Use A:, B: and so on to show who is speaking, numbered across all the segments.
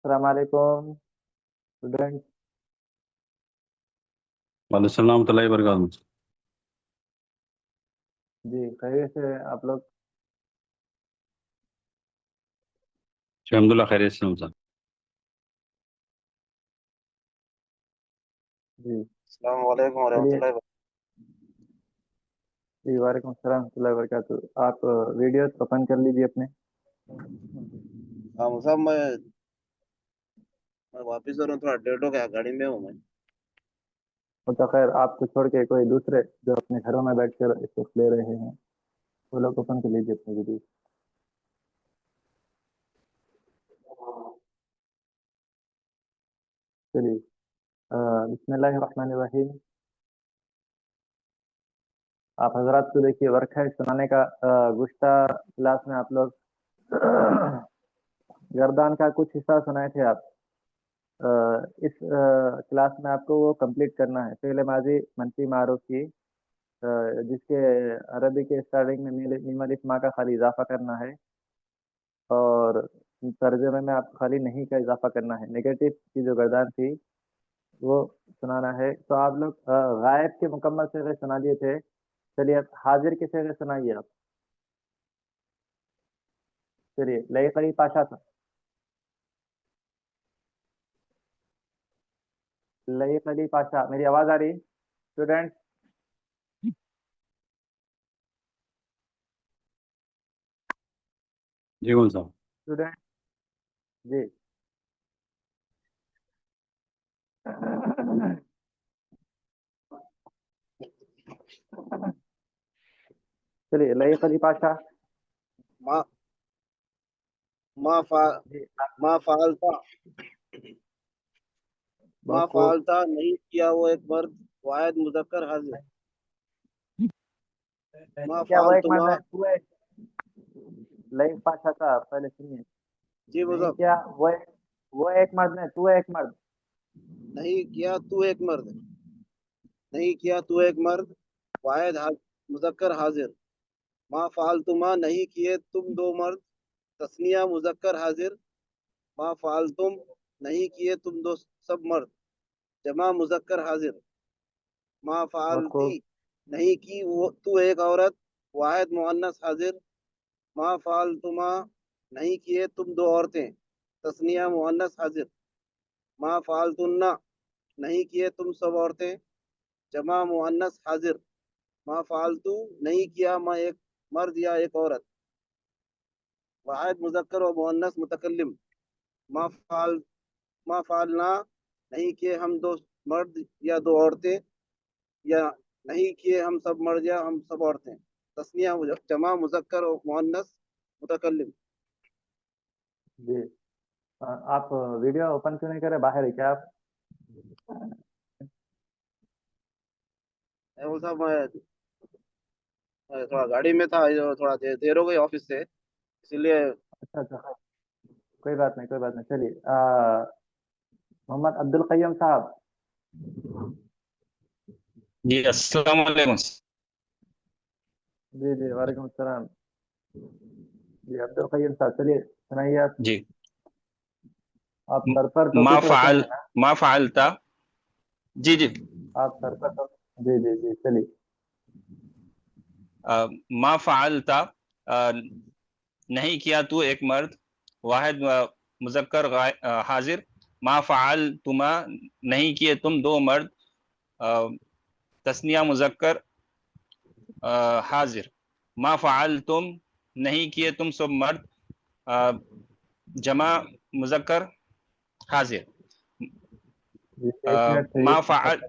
A: अस्सलाम वालेकुम स्टूडेंट।
B: वालेकुम वरहमतुल्लाहि।
A: जी खैरियत से आप लोग?
B: अल्हम्दुलिल्लाह खैरियत से हूं साहब।
A: जी
C: अस्सलाम वालेकुम
A: चलिए।
C: वरहमतुल्लाहि
A: जी वालेकुम अस्सलाम warahmatullahi wabarakatuh। आप वीडियो ओपन कर लीजिए अपने।
C: हाँ साहब, मैं वापिस आ रहा हूँ, थोड़ा लेट हो गया, गाड़ी में हूँ मैं।
A: तो खैर आपको छोड़ के कोई दूसरे जो अपने घरों में बैठ कर इसको ले रहे हैं वो लोग ओपन कर लीजिए अपनी वीडियो। चलिए बिस्मिल्लाहिर्रहमानिर्रहीम। आप हजरात को देखिए वर्क है सुनाने का। गुज़श्ता क्लास में आप लोग गर्दान का कुछ हिस्सा सुनाए थे आप। इस क्लास में आपको वो कंप्लीट करना है। फ़िल माज़ी मनफी मारूफ की जिसके अरबी के स्टार्टिंग में मीम अलिफ मा का खाली इजाफा करना है और तर्जमे में आपको खाली नहीं का इजाफा करना है। नेगेटिव की जो गर्दान थी वो सुनाना है। तो आप लोग गायब के मुकम्मल से सुना दिए थे। चलिए अब हाजिर के से सुनाइए आप। चलिए लई करी पाशा था। लई करी पाशा, मेरी आवाज आ रही स्टूडेंट?
B: जी कौन साहब।
A: स्टूडेंट जी चलिए लई करी पाशा।
C: माँ माँ फा
A: जी
C: माँ फालता माँ
A: बहुत खूब।
C: फालता नहीं किया वो एक मर्द, वाहिद मुजक्कर हाजिर। माँ
A: क्या वो एक
C: फालतुमा।
A: मर्द है? तू एक लई पाशा था, पहले सुनिए।
C: जी वो
A: नहीं
C: साहब,
A: क्या वो एक मर्द है, तू एक मर्द।
C: नहीं किया तू एक मर्द, नहीं किया तू एक मर्द, वाहिद मुजक्कर हाजिर। माँ फालतुमा नहीं किए तुम दो मर्द, तस्निया मुजक्कर हाजिर। माँ फालतुम नहीं किए तुम दो सब मर्द, जमा मुजक्कर हाजिर। माँ
A: बहुत
C: फालती
A: खूब।
C: नहीं की वो तू एक औरत, वाहिद मुअन्नस हाजिर। माँ फालतुमा नहीं किए तुम दो औरतें, तस्निया मुअन्नस हाजिर। माँ फालतुन्ना नहीं किए तुम सब औरतें, जमा मुअन्नस हाजिर। माँ फालतू नहीं किया मैं एक मर्द या एक औरत, वाहिद मुजक्कर और मुअन्नस मुतकल्लिम। माँ फाल माँ फालना नहीं किए हम दो मर्द या दो औरतें, या नहीं किए हम सब मर्द या हम सब औरतें, तस्निया जमा मुजक्कर और मुअन्नस मुतकल्लिम।
A: जी आप वीडियो ओपन क्यों नहीं करे? बाहर है क्या आप?
C: वो साहब, मैं थोड़ा गाड़ी में था, जो थोड़ा देर हो गई ऑफिस से, इसीलिए।
A: अच्छा अच्छा, कोई बात नहीं कोई बात नहीं। चलिए मोहम्मद अब्दुल कय्यम साहब।
D: जी अस्सलाम वालेकुम।
A: जी जी वालेकुम अस्सलाम। जी अब्दुल कय्यम साहब चलिए सुनाइए आप।
D: जी
A: आप सर पर टोपी
D: मा
A: तो रखे
D: फ़अल
A: हैं ना?
D: मा फ़अलता। जी जी।
A: आप सर पर टोपी, जी जी जी चलिए।
D: मा फ़अलता, नहीं किया तू एक मर्द, वाहिद मुज़क्कर हाजिर। मा फ़अल तुमा नहीं किए तुम दो मर्द, तस्निया मुज़क्कर हाजिर। मा फ़अल तुम नहीं किए तुम सब मर्द, जमा मुज़क्कर हाजिर।
A: जी एक मिनट
D: मा
A: चाहिए।
D: फ़अल।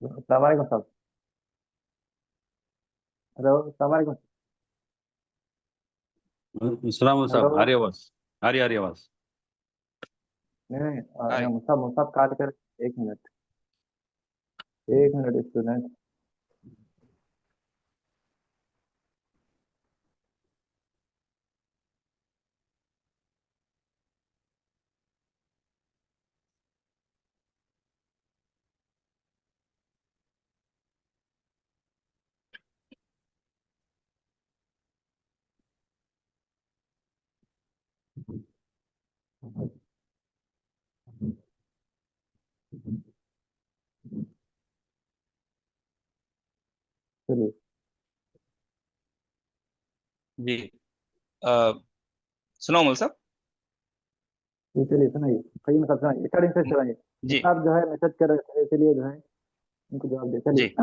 A: अस्सलाम वालेकुम साहब। हेलो अस्सलाम वालेकुम।
B: सलाम
A: हेलो
B: साहब। आ रही आवाज, आ रही आवाज।
A: नहीं नहीं
D: हाय।
A: मुसाब मुसाब काट कर। एक मिनट एक मिनट स्टूडेंट। चलिए
D: जी सुनाओ मौलवी साहब।
A: ये चलिए सुनाइए, कहीं साहब सुनाइए, स्टार्टिंग से सुनाइए।
D: जी
A: आप जो है मैसेज कर रहे थे, इसलिए जो है उनको जवाब दे।
D: जी।
A: चलिए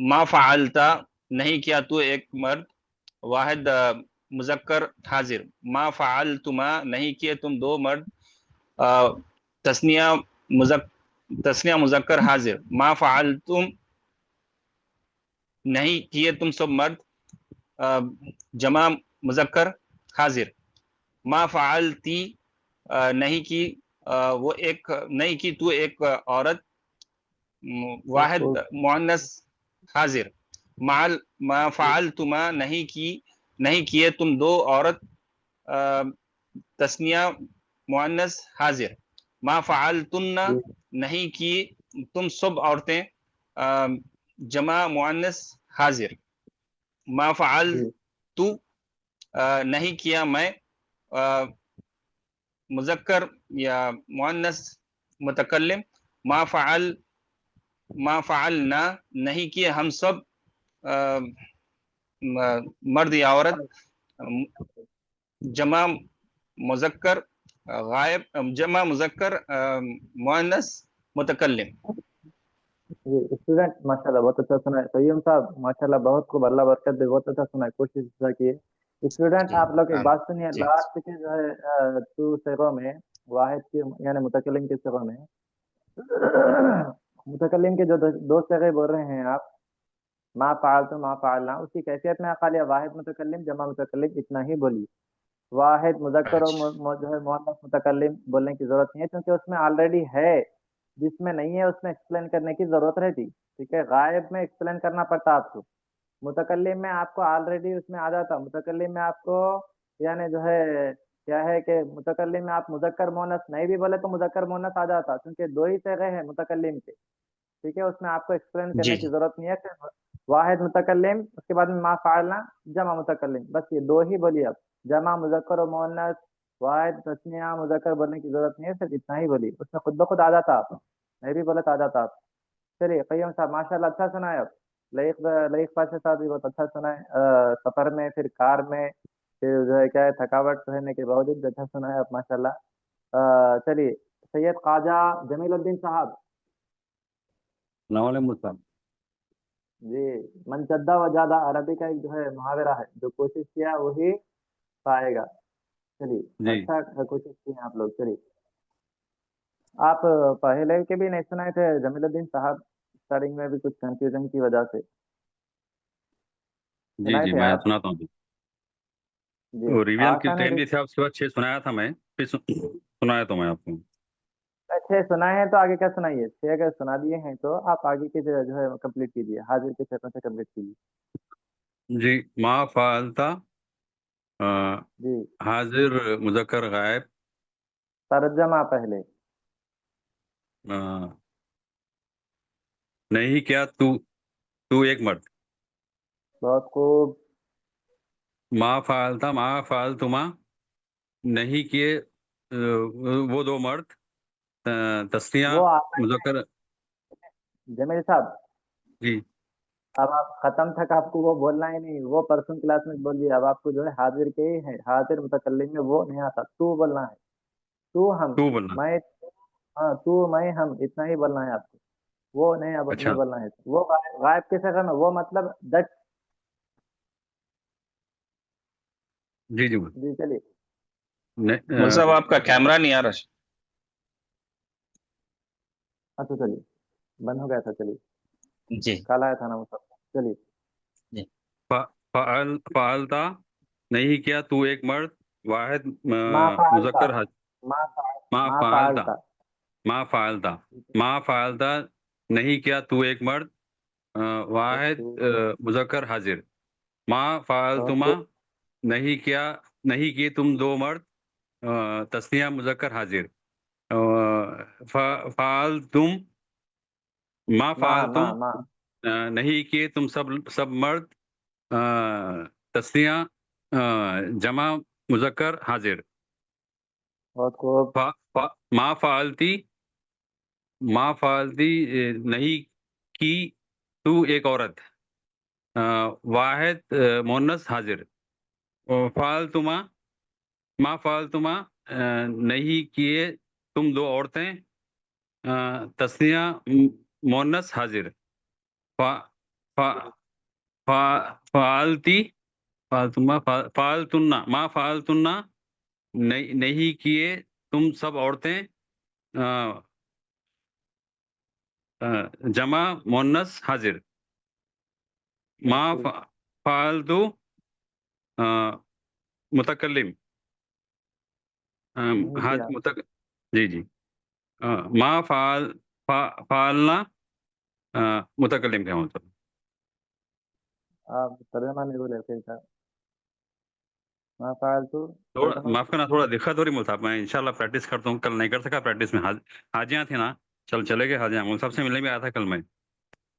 D: मा फ़अलता, नहीं किया तू एक मर्द, वाहिद मुज़क्कर हाजिर। मा फ़अलतुमा, नहीं किए तुम दो मर्द, तस्निया मुज़क्कर हाजिर। मा फ़अलतुम, नहीं किए तुम सब मर्द, जमा मुज़क्कर हाजिर। मा फ़अलती, नहीं की वो एक, नहीं की तू एक औरत, वाहिद मुअन्नस हाजिर। मा फ़अलतुमा, नहीं किए तुम दो औरत, तस्निया मुअन्नस हाजिर। मा फ़अलतुन्ना,
A: जी
D: नहीं की तुम सब औरतें, जमा मुअन्नस हाजिर। मा
A: जी
D: फ़अलतु, नहीं किया मैं, मुज़क्कर या मुअन्नस मुतकल्लिम। मा फ़अलना, नहीं किए हम सब, मर्द या औरत, जमा मुज़क्कर गायब, जमा मुज़क्कर मुअन्नस मुतकल्लिम।
A: जी स्टूडेंट माशाल्लाह बहुत अच्छा सुना है। तय्यम साहब माशाल्लाह, बहुत खूब, अल्लाह बरकत दे, बहुत अच्छा सुना है, कोशिश अच्छा की है। स्टूडेंट
D: जी
A: आप लोग एक बात सुनिए,
D: जी
A: लास्ट के जो है टू सिगों में, वाहिद के यानी मुतकल्लिम के सिगों में मुतकल्लिम के जो दो सिगे बोल रहे हैं आप, मा फ़अलतु मा फ़अलना, उसकी कैफियत में खाली वाहिद मुतकल्लिम जमा मुतकल्लिम इतना ही बोलिए। वाहिद मुज़क्कर और जो है मुअन्नस मुतकल्लिम बोलने की ज़रूरत नहीं है, क्योंकि उसमें ऑलरेडी है। जिसमें नहीं है उसमें एक्सप्लेन करने की ज़रूरत रहती। ठीक है, गायब में एक्सप्लेन करना पड़ता आपको। मुतकल्लिम में आपको ऑलरेडी उसमें आ जाता। मुतकल्लिम में आपको यानी जो है क्या है कि मुतकल्लिम में आप मुज़क्कर मुअन्नस नहीं भी बोले तो मुज़क्कर मुअन्नस आ जाता, क्योंकि दो ही सिगे हैं मुतकल्लिम के। ठीक है, उसमें आपको एक्सप्लेन
D: जी
A: करने की ज़रूरत नहीं है। सिर्फ वाहिद मुतकल्लिम, उसके बाद में मा फ़अलना, जमा मुतकल्लिम, बस ये दो ही बोलिए आप। जमा मुज़क्कर और मुअन्नस, वाहिद तस्निया मुज़क्कर बोलने की ज़रूरत नहीं है, सिर्फ इतना ही बोलिए, उसमें खुद ब खुद आ जाता आप। नहीं भी बोले तो आ जाता आप। चलिए कय्यम साहब माशाल्लाह अच्छा सुना है आप। लईक पाशा साहब भी बहुत अच्छा सुना है। सफ़र में, फिर कार में, फिर जो है क्या है थकावट रहने के बावजूद अच्छा सुना है आप माशाल्लाह। चलिए सैयद ख्वाजा जमीलुद्दीन साहब।
B: अस्सलाम वालेकुम।
A: जी, मन जद्दा व जादा अरबी का एक जो है मुहावरा है, जो कोशिश किया वही पाएगा। चलिए
B: जी
A: अच्छा कोशिश की है आप लोग। चलिए आप पहले के भी नहीं सुनाए थे जमीलुद्दीन साहब, स्टार्टिंग में भी कुछ कंफ्यूजन की वजह से
B: जी
A: सुनाए
B: जी
A: थे
B: मैं
A: आप।
B: सुनाता हूँ।
A: जी
B: वो रिवीजन के
A: आसान है
B: टाइम भी थे, आप सुबह 6 सुनाया था मैं, फिर सुनाया तो मैं आपको।
A: छह सुनाए हैं तो आगे क्या सुनाइए। छह अगर सुना दिए हैं तो आप आगे के जो है कंप्लीट कीजिए, हाजिर के छह से कंप्लीट कीजिए।
B: जी मा फ़अलता, अ,
A: जी
B: हाजिर मुज़क्कर गायब,
A: तर्जमा पहले।
B: अ, नहीं क्या तू तू एक मर्द।
A: बहुत खूब।
B: मा फ़अलतुमा, नहीं किए वो दो मर्द, तस्निया
A: वो आता
B: मुज़क्कर।
A: जमील साहब,
B: जी
A: अब आप खत्म तक आपको वो बोलना ही नहीं, वो परसों क्लास में बोल दिया। अब आपको जो है हाजिर के ही है, हाजिर मुतकल्लिम में वो नहीं आता, तू बोलना है। तू हम,
B: तू बोलना।
A: मैं, हाँ तू मैं हम, इतना ही बोलना है आपको। वो नहीं, अब नहीं
B: अच्छा
A: बोलना है। वो गायब के जगह में वो मतलब दट।
B: जी जी
A: जी चलिए।
D: मौलवी साहब आपका कैमरा नहीं आ रहा।
A: अच्छा चलिए, बंद हो गया था। चलिए
D: जी
A: काला आया था ना वो सब। चलिए
D: जी
B: फ़अलता, नहीं किया तू एक मर्द, वाहिद
A: मा फालता,
B: मुज़क्कर
A: मा
B: मा
A: मा
B: फ़अलता
A: फालता।
B: मा फ़अलता मा फ़अलता, नहीं किया तू एक मर्द,
A: बहुत
B: वाहिद
A: खूब,
B: मुज़क्कर हाजिर। मा
A: बहुत
B: फ़अलतुमा,
A: खूब।
B: नहीं किया, नहीं किए तुम दो मर्द, तस्निया मुज़क्कर हाजिर। फ़अलतुम, मा फ़अलतुम,
A: मा
B: नहीं किए तुम सब मर्द, तस्निया जमा मुज़क्कर हाजिर।
A: बहुत खूब।
B: मा फालती नहीं की तू एक औरत। वाहिद मुअन्नस हाजिर। फालतुमा मा फालतुमा नहीं किए तुम दो औरतें। तस्निया मुअन्नस हाजिर। फा फा फा फालती फालतुमा फालतुन्ना मा फालतुन्ना नहीं किए तुम सब औरतें। जमा मुअन्नस हाजिर। मा फालतू मुतकल्लिम।
A: नहीं
B: हाँ
A: किया।
B: जी जी। मा फालना मुतकल्लिम का मतलब।
A: आप तर्जमा नहीं बोले फिर का। मा फालतू
B: थोड़ा
A: तर्जमा।
B: माफ करना, थोड़ा दिक्कत हो रही मुझे। मैं इंशाल्लाह प्रैक्टिस करता हूँ। कल नहीं कर सका प्रैक्टिस में। हाजियाँ थी ना, चले गए हाजियाँ। मुझे सबसे मिलने भी आया था कल मैं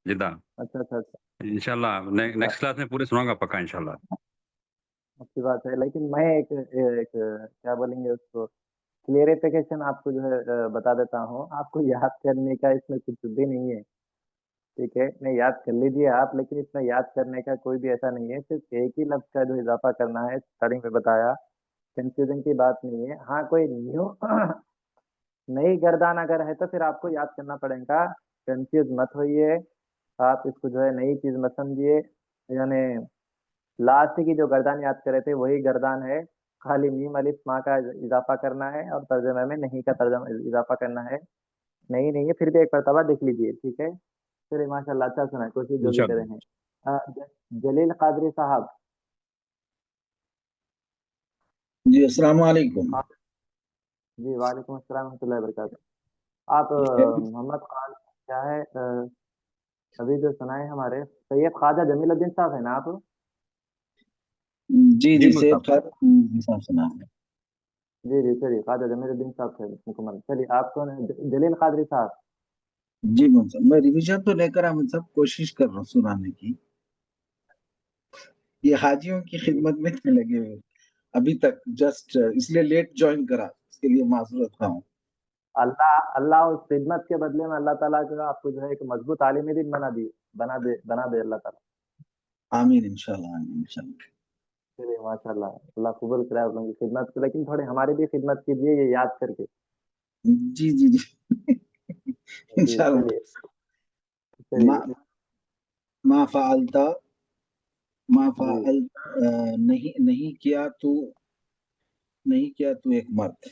B: जिद्दा।
A: अच्छा अच्छा अच्छा।
B: इंशाल्लाह नेक्स्ट क्लास में पूरे सुनाऊंगा पक्का इंशाल्लाह।
A: अच्छी बात है, लेकिन मैं एक क्या बोलेंगे उसको, क्लियरिफिकेशन आपको जो है बता देता हूँ। आपको याद करने का इसमें कुछ भी नहीं है, ठीक है। नहीं, याद कर लीजिए आप, लेकिन इसमें याद करने का कोई भी ऐसा नहीं है। सिर्फ एक ही लफ्ज का जो इजाफा करना है, स्टार्टिंग में बताया। कंफ्यूजन की बात नहीं है। हाँ, कोई न्यू नई गर्दान अगर है तो फिर आपको याद करना पड़ेगा। कंफ्यूज मत होइए आप, इसको जो है नई चीज मत समझिए। यानी लास्ट की जो गर्दान याद करे थे वही गर्दान है। खाली मीम अलिफ माँ का इजाफा करना है और तर्जमे में नहीं का तर्जमा इजाफा करना है। नहीं नहीं है, फिर भी एक मरतबा देख लीजिए, ठीक है। चलिए माशाल्लाह, अच्छा सुना है, कोशिश जो भी करे
B: इंशाल्लाह।
A: हैं। जलील कादरी साहब।
E: जी अस्सलाम वालेकुम।
A: आप जी, वालेकुम अस्सलाम रहमतुल्लाहि व बरकातहू। आप मोहम्मद खान क्या है, अभी जो सुनाए हमारे सैयद ख्वाजा जमीलुद्दीन साहब है ना आप?
E: जी
B: जी
E: जी सैयद
B: मुल्तान।
E: खान साहब सुना है।
A: जी जी, चलिए ख्वाजा जमीलुद्दीन साहब थे मुकम्मल। चलिए आप कौन है? जलील कादरी साहब।
E: जी मुंसब, मैं रिवीजन तो लेकर आ मुंसब, कोशिश कर रहा हूँ सुनाने की। ये हाजियों की
A: जी,
E: खिदमत में थे लगे हुए अभी तक, जस्ट इसलिए लेट ज्वाइन करा, इसके लिए माजूरत खा हूँ।
A: अल्लाह अल्लाह उस खिदमत के बदले में अल्लाह ताला जो है आपको जो है एक मजबूत आलिम दीन बना दे अल्लाह ताला।
E: आमीन इंशाल्लाह, आमीन इंशाल्लाह।
A: चलिए माशाल्लाह, अल्लाह कबूल करे आप लोगों की खिदमत को, लेकिन थोड़ी हमारी भी खिदमत कीजिए ये याद करके।
E: जी जी जी
A: जी
E: इंशाल्लाह।
A: चलिए
E: मा
A: चलिए।
E: मा फ़अलता
A: जी
E: नहीं नहीं किया तू, नहीं किया तू एक मर्द।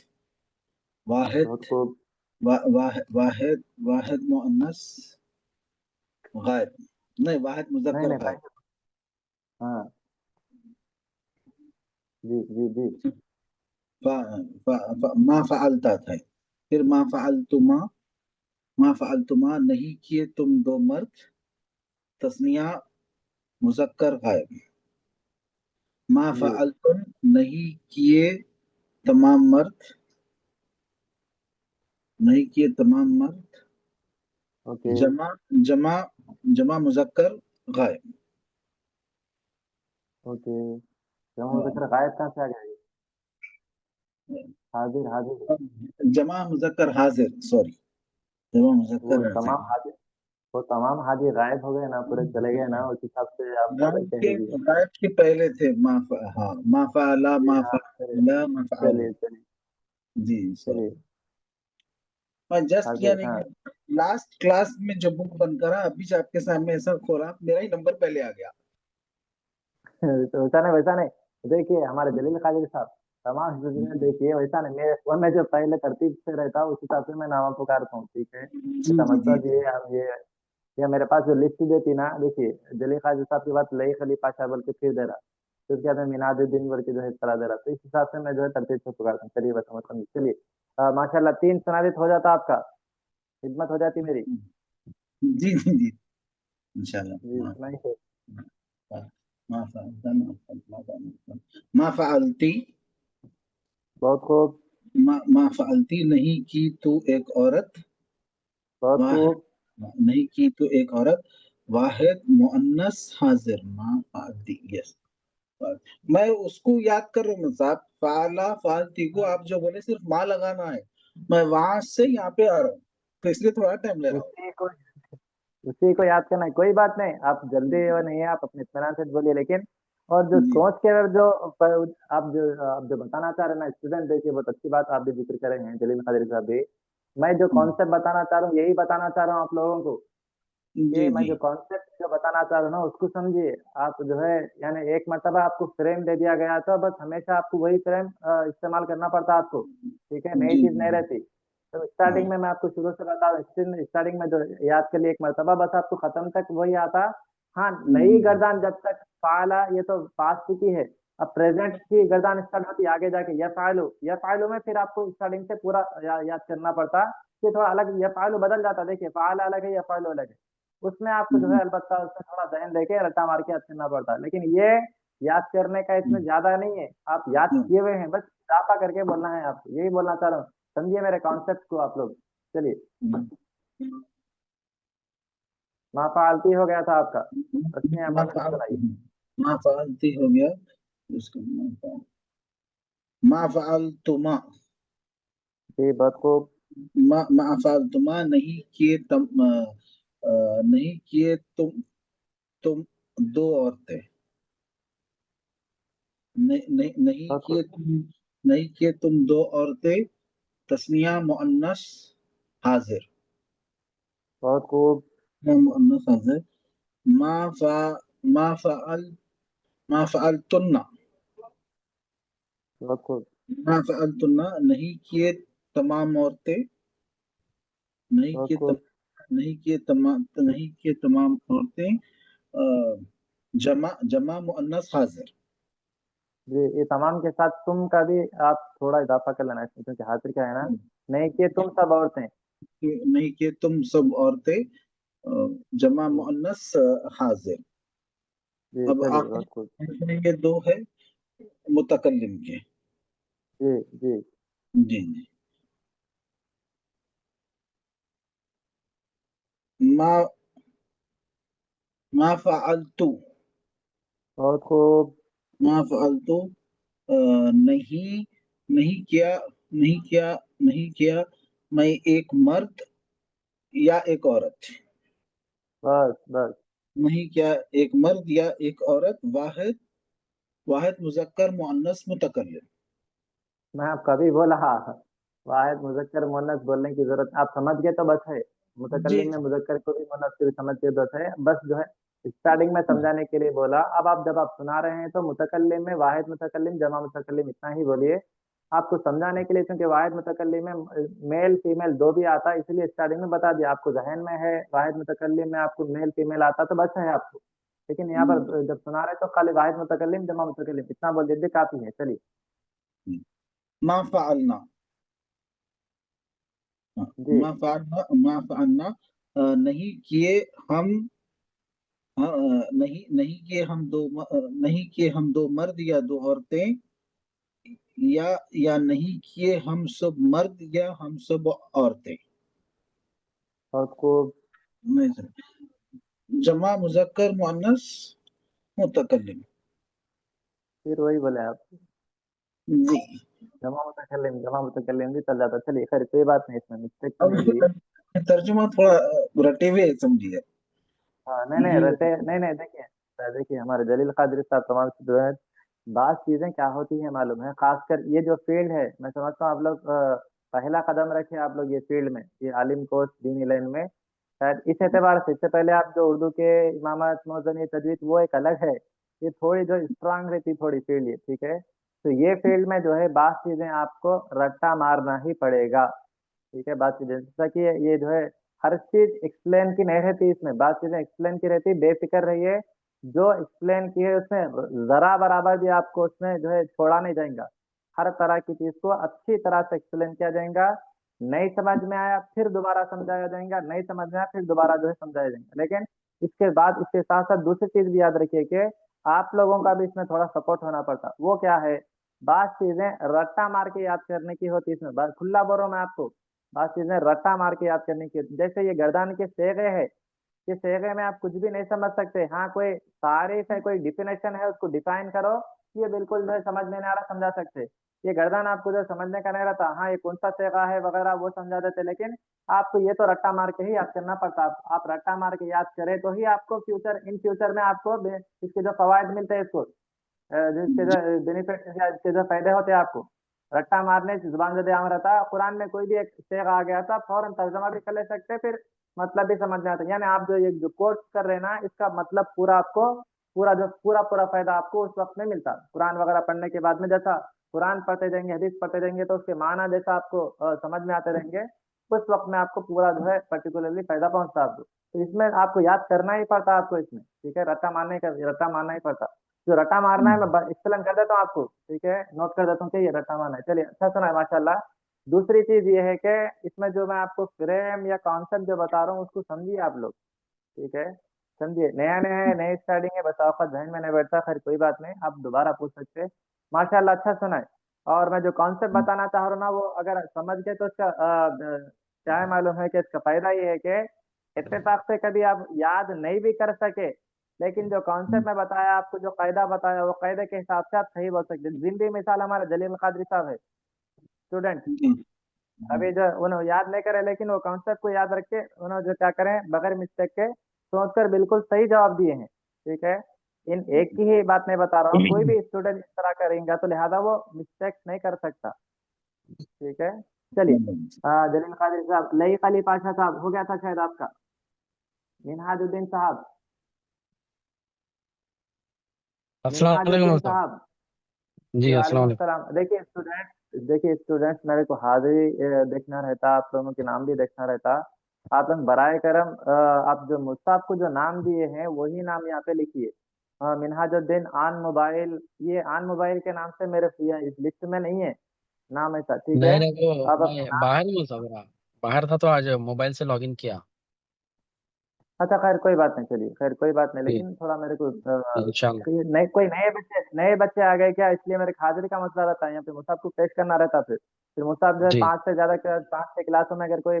E: वाहिद
A: बहुत खूब।
E: वाहिद वाहिद मुअन्नस गायब, नहीं वाहिद
A: नहीं
E: मुज़क्कर
A: नहीं भाई।
E: गायब।
A: हाँ जी जी जी।
E: मा फ़अलता था, फिर मा फ़अलतुमा नहीं किए तुम दो मर्द। तस्निया मुज़क्कर गायब। मा
A: जी
E: फ़अलतुम नहीं किए तमाम मर्द, नहीं किए तमाम मर्द।
A: ओके
E: जमा जमा जमा मुज़क्कर गायब।
A: ओके। जमा मुज़क्कर गायब कहाँ से आ गया ये? हाजिर हाजिर।
E: जमा मुज़क्कर हाजिर, सॉरी, जमा
A: वो
E: मुज़क्कर हाजिर।
A: तमाम हाजिर, वो तमाम हाजिर गायब हो गए ना, पूरे चले गए ना, उस हिसाब से आप कह दीजिए।
E: गायब के पहले थे हाँ, मा फ़अला
A: जी
E: मा
A: हाँ, चलिए
E: फ़अला मा फ़अल।
A: चलिए चलिए
E: जी
A: चलिए।
E: सॉरी, मैं जस्ट
A: हाजिर
E: यानी
A: हाँ।
E: लास्ट क्लास में जो बुक बंद करा, अभी से आपके सामने ऐसा खोला, मेरा ही नंबर पहले आ गया।
A: तो वैसा नहीं। देखिए हमारे जलील कादरी साहब, तमाम हिफ्ज़ देखिए वैसा नहीं, मेरे फोन में जो पहले तरतीब से रहता है उस हिसाब से मैं नाम पुकारता हूँ, ठीक है।
E: जी
A: इसका
E: जी जी
A: मतलब ये हम ये मेरे पास जो लिस्ट देती ना, देखिए जलील कादरी साहब के बाद लई खली पाशा बोल के फिर दे रहा, फिर उसके बाद में मिनाजुद्दीन बोल के जो है इस तरह दे रहा, तो इस हिसाब से मैं जो है तरतीब से पुकारता हूँ। चलिए बस समझ चलिए। माशाल्लाह 3 सुनादित हो जाता आपका, खिदमत हो जाती मेरी।
E: जी जी जी इंशाल्लाह।
A: जी सुनाइए।
E: मा फ़अलती
A: बहुत खूब
E: मा फ़अलती नहीं की तू एक औरत।
A: बहुत
E: वाहिद
A: खूब।
E: नहीं की तू एक औरत। वाहिद मुअन्नस हाजिर, मा फ़अलती, यस। میں اس کو یاد کر رہا ہوں صاحب، فعلا فعلتی کو آپ جو بولے صرف ماں لگانا ہے، میں وہاں سے یہاں پہ آ رہا ہوں، تو اس لیے تھوڑا ٹائم لے رہا ہوں.
A: اسی کو یاد کرنا ہے، کوئی بات نہیں، آپ جلدی نہیں ہے، آپ اپنے اطمینان سے بولیے. لیکن اور جو
E: جی
A: سوچ کے جو آپ جو بتانا چاہ رہے ہیں نا اسٹوڈنٹ، دیکھیے بہت اچھی بات آپ بھی ذکر کرے ہیں جلیل قادری صاحب بھی. میں جو کانسیپٹ بتانا چاہ رہا ہوں یہی بتانا چاہ رہا ہوں آپ لوگوں کو،
E: جی
A: کہ میں
E: جی
A: جو کانسیپٹ جو بتانا چاہ رہا ہوں نا اس کو سمجھیے. آپ جو ہے یعنی ایک مرتبہ آپ کو فریم دے دیا گیا تھا، بس ہمیشہ آپ کو وہی فریم استعمال کرنا پڑتا آپ کو، ٹھیک ہے، نئی
E: جی
A: چیز نہیں
E: جی
A: رہتی. تو اسٹارٹنگ میں آپ کو شروع سے بتا رہا ہوں، اسٹارٹنگ میں جو یاد کر لیے ایک مرتبہ، بس آپ کو ختم تک وہی آتا. ہاں، نئی گردان جب تک فعلا، یہ تو پاسٹ کی ہے، اب پریزنٹ کی گردان اسٹارٹ ہوتی آگے جا کے یفعلو میں پھر آپ کو اسٹارٹنگ سے پورا یاد کرنا پڑتا. کہ تھوڑا الگ یفعلو بدل جاتا، دیکھیے فعل الگ ہے یفعلو الگ ہے، اس میں آپ کو جو ہے البتہ اس میں تھوڑا ذہن دے کے رٹا مار کے یاد کرنا پڑتا ہے. لیکن یہ یاد کرنے کا اس میں زیادہ نہیں ہے، آپ یاد کیے ہوئے ہیں، بس اضافہ کر کے بولنا ہے. آپ کو یہی بولنا چاہ رہا ہوں، سمجھیے میرے کانسیپٹ کو آپ لوگ. چلیے، ما فعلتی ہو گیا تھا آپ کا، تسنیہ مؤنث بنائیے.
E: ما فعلتی ہو گیا، اس کو ما فعلتما،
A: جی بہت خوب.
E: ما فعلتما نہیں کیے نہیں کیے تم دو عورتیں، نہیں کیے تم دو عورتیں، تسنیہ مؤنث حاضر.
A: بہت خوب.
E: مؤنث حاضر. ما فعلتن،
A: بہت خوب.
E: ما فعلتن نہیں کیے تمام عورتیں،
A: بہت خوب.
E: نہیں کیے تمام عورتیں، جمع مؤنث حاضر.
A: جی، یہ تمام کے ساتھ تم کا بھی آپ تھوڑا اضافہ کر لینا، کیونکہ حاضر کیا ہے نا، نہیں کہ تم سب عورتیں.
E: نہیں کیے تم سب عورتیں، جمع مؤنث حاضر.
A: جی
E: اب
A: چلیے، بہت خوب.
E: آخر یہ دو ہے متکلم کے.
A: جی جی.
E: جی جی. ما فعلتو،
A: بہت خوب.
E: ما فعلتو نہیں کیا میں ایک مرد یا ایک عورت.
A: بس بس.
E: نہیں کیا ایک مرد یا ایک عورت. واحد مذکر مؤنث متکلم.
A: میں آپ کبھی بولا واحد مذکر مؤنث بولنے کی ضرورت، آپ سمجھ گئے تو بس ہے.
E: جی
A: متکلم میں مذکر کو بھی مؤنث کو بھی سمجھ گئے بس ہے. بس جو ہے اسٹارٹنگ میں سمجھانے کے لیے بولا. اب آپ جب آپ سنا رہے ہیں تو متکلم میں واحد متکلم جمع متکلم اتنا ہی بولیے، آپ کو سمجھانے کے لیے، کیونکہ واحد متکلم میں میل فیمیل دو بھی آتا ہے، اس لیے اسٹارٹنگ میں بتا دیا. آپ کو ذہن میں ہے واحد متکلم میں آپ کو میل فیمیل آتا تو بس ہے آپ کو. لیکن یہاں پر جب سنا رہے تو خالی واحد متکلم جمع متکلم اتنا بول دیتے کافی ہے. چلیے.
E: ما فعلنا،
A: جی
E: ما فعلنا نہیں کیے ہم، نہیں کیے ہم دو مرد یا دو عورتیں، یا نہیں کیے ہم سب مرد یا ہم سب عورتیں.
A: بہت خوب.
E: جمع مذکر مؤنث متکلم.
A: پھر وہی بولے آپ،
E: جی.
A: جمع متکلم بھی چل جاتا. چلیے خیر، کوئی بات نہیں، اس میں مسٹیک تو نہیں ہوئی.
E: ترجمہ تھوڑا رٹے ہوئے سمجھیے.
A: ہاں نہیں رٹے نہیں. دیکھیے ہمارے جلیل قادری صاحب تمام جو ہے، بعض چیزیں کیا ہوتی ہیں معلوم ہے، خاص کر یہ جو فیلڈ ہے، میں سمجھتا ہوں آپ لوگ پہلا قدم رکھے آپ لوگ یہ فیلڈ میں، یہ عالم کورس دینی لائن میں. شاید اس اعتبار سے، اس سے پہلے آپ جو اردو کے امامت موزنی تجوید وہ ایک الگ ہے، یہ تھوڑی جو اسٹرانگ رہتی تھوڑی فیلڈ یہ، ٹھیک ہے. تو یہ فیلڈ میں جو ہے بعض چیزیں آپ کو رٹا مارنا ہی پڑے گا، ٹھیک ہے. بعض چیزیں جیسا کہ یہ جو ہے ہر چیز ایکسپلین کی نہیں رہتی، اس میں بعض چیزیں ایکسپلین کی رہتی. بے فکر رہیے، جو ایکسپلین کی ہے اس میں ذرا برابر بھی آپ کو اس میں جو ہے چھوڑا نہیں جائے گا. ہر طرح کی چیز کو اچھی طرح سے ایکسپلین کیا جائے گا. نہیں سمجھ میں آیا پھر دوبارہ سمجھایا جائے گا، نہیں سمجھ میں آیا پھر دوبارہ جو ہے سمجھایا جائے گا. لیکن اس کے بعد اس کے ساتھ ساتھ دوسری چیز بھی یاد رکھیے کہ آپ لوگوں کا بھی اس میں تھوڑا سپورٹ ہونا پڑتا. وہ کیا ہے، بعض چیزیں رٹا مار کے یاد کرنے کی ہوتی، اس میں کھلا بولوں میں آپ کو، بعض چیزیں رٹا مار کے یاد کرنے کی. جیسے یہ گردان کے سیغے ہے، कि सेगे में आप कुछ भी नहीं समझ सकते। हाँ, कोई तारीफ है, कोई डिफिनेशन है, उसको डिफाइन करो, ये बिल्कुल जो है समझ में नहीं आ रहा, समझा सकते। ये गर्दन आपको जो समझने का नहीं रहता, हाँ ये कौन सा सेगा है वगैरह वो समझा देते, लेकिन आपको ये तो रट्टा मार के ही याद करना पड़ता। आप रट्टा मार के याद करें तो ही आपको इन फ्यूचर में आपको इसके जो फवायद मिलते हैं, इसको जिसके जो बेनिफिट या इसके जो फायदे होते हैं आपको, रट्टा मारने से जुबान जो ध्यान रहता है। कुरान में कोई भी एक शेख आ गया था, फौरन तर्जमा भी कर ले सकते, फिर मतलब भी समझ में आता। यानी आप जो ये जो कोर्स कर रहे हैं ना, इसका मतलब पूरा आपको पूरा फायदा आपको उस वक्त में मिलता। कुरान वगैरह पढ़ने के बाद में जैसा कुरान पढ़ते जाएंगे, हदीस पढ़ते जाएंगे, तो उसके माना जैसा आपको समझ में आते रहेंगे, उस वक्त में आपको पूरा जो है पर्टिकुलरली फायदा पहुंचता आपको। तो इसमें आपको याद करना ही पड़ता आपको इसमें, ठीक है, रट्टा मारना ही पड़ता। जो रट्टा मारना है मैं एक्सप्लेन कर देता हूँ आपको, ठीक है, नोट कर देता हूँ कि ये रट्टा मारना है। चलिए, अच्छा सुना है माशाल्लाह। दूसरी चीज ये है कि इसमें जो मैं आपको फ्रेम या कॉन्सेप्ट जो बता रहा हूँ उसको समझिए आप लोग, ठीक है, समझिए। नया नया है, नई स्टार्टिंग है, बस आपका ध्यान में नहीं बैठता, खैर कोई बात नहीं, आप दोबारा पूछ सकते हैं। माशाल्लाह, अच्छा सुना है। और मैं जो कॉन्सेप्ट बताना चाह रहा हूँ ना, वो अगर समझ गए तो इसका क्या है मालूम है कि इसका फायदा ये है कि इत्तेफाक से कभी आप याद नहीं भी कर सके, लेकिन जो कॉन्सेप्ट मैं बताया आपको, जो कायदा बताया, वो कायदे के हिसाब से आप सही बोल सकते हैं। जिंदी मिसाल हमारा जलील कादरी साहब है, स्टूडेंट। अभी जो उन्होंने याद नहीं करे, लेकिन वो कॉन्सेप्ट को याद रख के उन्होंने जो क्या करें, बगैर मिस्टेक के सोचकर बिल्कुल सही जवाब दिए हैं, ठीक है। इन एक की ही बात नहीं बता रहा हूँ, कोई भी स्टूडेंट इस तरह करेंगे तो लिहाजा वो मिस्टेक नहीं कर सकता, ठीक है। चलिए, जलील कादरी साहब, लई अली पाशा साहब, हो गया था शायद आपका। मिनहाजुद्दीन साहब,
F: अस्सलाम वालेकुम
A: मिनहाजुद्दीन
F: उस्ताद।
A: साहब,
F: जी
A: जी
F: अस्सलाम
A: वालेकुम
F: वालेकुम।
A: अस्सलाम। देखिए स्टूडेंट्स, मेरे को हाजिरी देखना रहता, आप लोगों के नाम भी देखना रहता। आप लोग बराए करम आप जो मुस्ताफ को जो नाम दिए हैं वही नाम यहाँ पे लिखिए। मिनहाजुद्दीन आन मोबाइल, ये आन मोबाइल के नाम से मेरे इस लिस्ट में नहीं है नाम ऐसा, ठीक है।
F: नहीं नहीं, वो
A: आप अपने
F: मैं
A: नाम,
F: बाहर हूँ सबरा, बाहर था तो आज मोबाइल से लॉगिन किया।
A: अच्छा खैर कोई बात नहीं, चलिए खैर कोई बात नहीं,
F: जी
A: लेकिन थोड़ा मेरे को
F: इंशाल्लाह।
A: ये नए कोई नए बच्चे आ गए क्या, इसलिए मेरे हाजिरी का मसला रहता है यहाँ पे। मुसाब को पेश करना रहता, फिर मुसाब जो है
F: जी
A: 5 से क्लासों में अगर कोई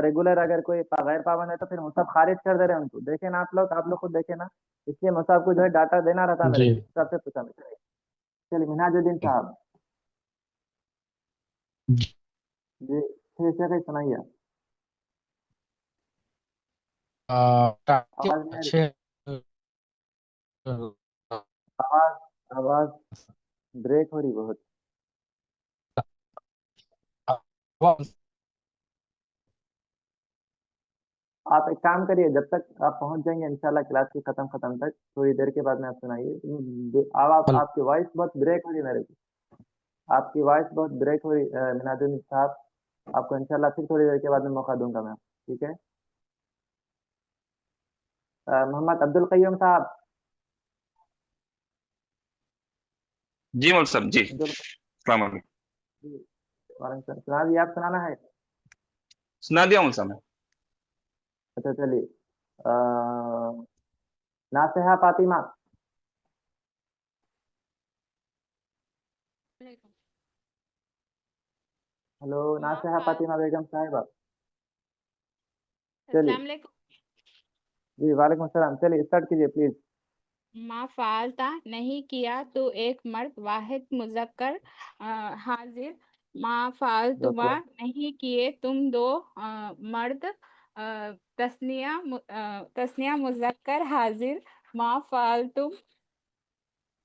A: रेगुलर अगर कोई गैर पाबंद है तो फिर मुसाब खारिज कर दे रहे हैं उनको। देखे ना आप लोग खुद देखे ना, इसलिए मुसाब को जो है डाटा देना रहता है मेरे
F: जी
A: को, सबसे पूछा मैं। चलिए चलिए, मिनहाजुद्दीन साहब, जी ठीक है, सुनाइए। आवाज नहीं आ रही,
F: अच्छे
A: आवाज आवाज ब्रेक हो रही बहुत। आप एक काम करिए, जब तक आप पहुंच जाएंगे इंशाल्लाह क्लास की खत्म तक, थोड़ी देर के बाद में आप सुनाइए। आवाज आपकी वॉइस बहुत ब्रेक हो रही है मेरे को, आपकी वॉइस बहुत ब्रेक हो रही मिनाजुद्दीन साहब। आपको इंशाल्लाह फिर थोड़ी देर के बाद में मौका दूंगा मैं, ठीक है। मोहम्मद अब्दुल कय्यूम साहब,
D: जी मौलवी साहब जी,
A: अब्दुल
D: अस्सलाम वालेकुम।
A: जी, वालेकुम सलाम। सुना दिया, आप सुनाना है?
D: सुना दिया मौलवी साहब।
A: अच्छा चलिए, नासेहा फातिमा, हेलो, नासेहा फातिमा बेगम साहिबा, चलिए।
G: अस्सलाम वालेकुम।
A: जी वालेकुम सलाम, चलिए स्टार्ट कीजिए प्लीज।
G: मा फालता नहीं किया तो एक मर्द वाहिद मुजक्कर हाजिर। मा फालतुमा नहीं किए तुम दो मर्द तस्निया मुजक्कर हाजिर। मा फालतुम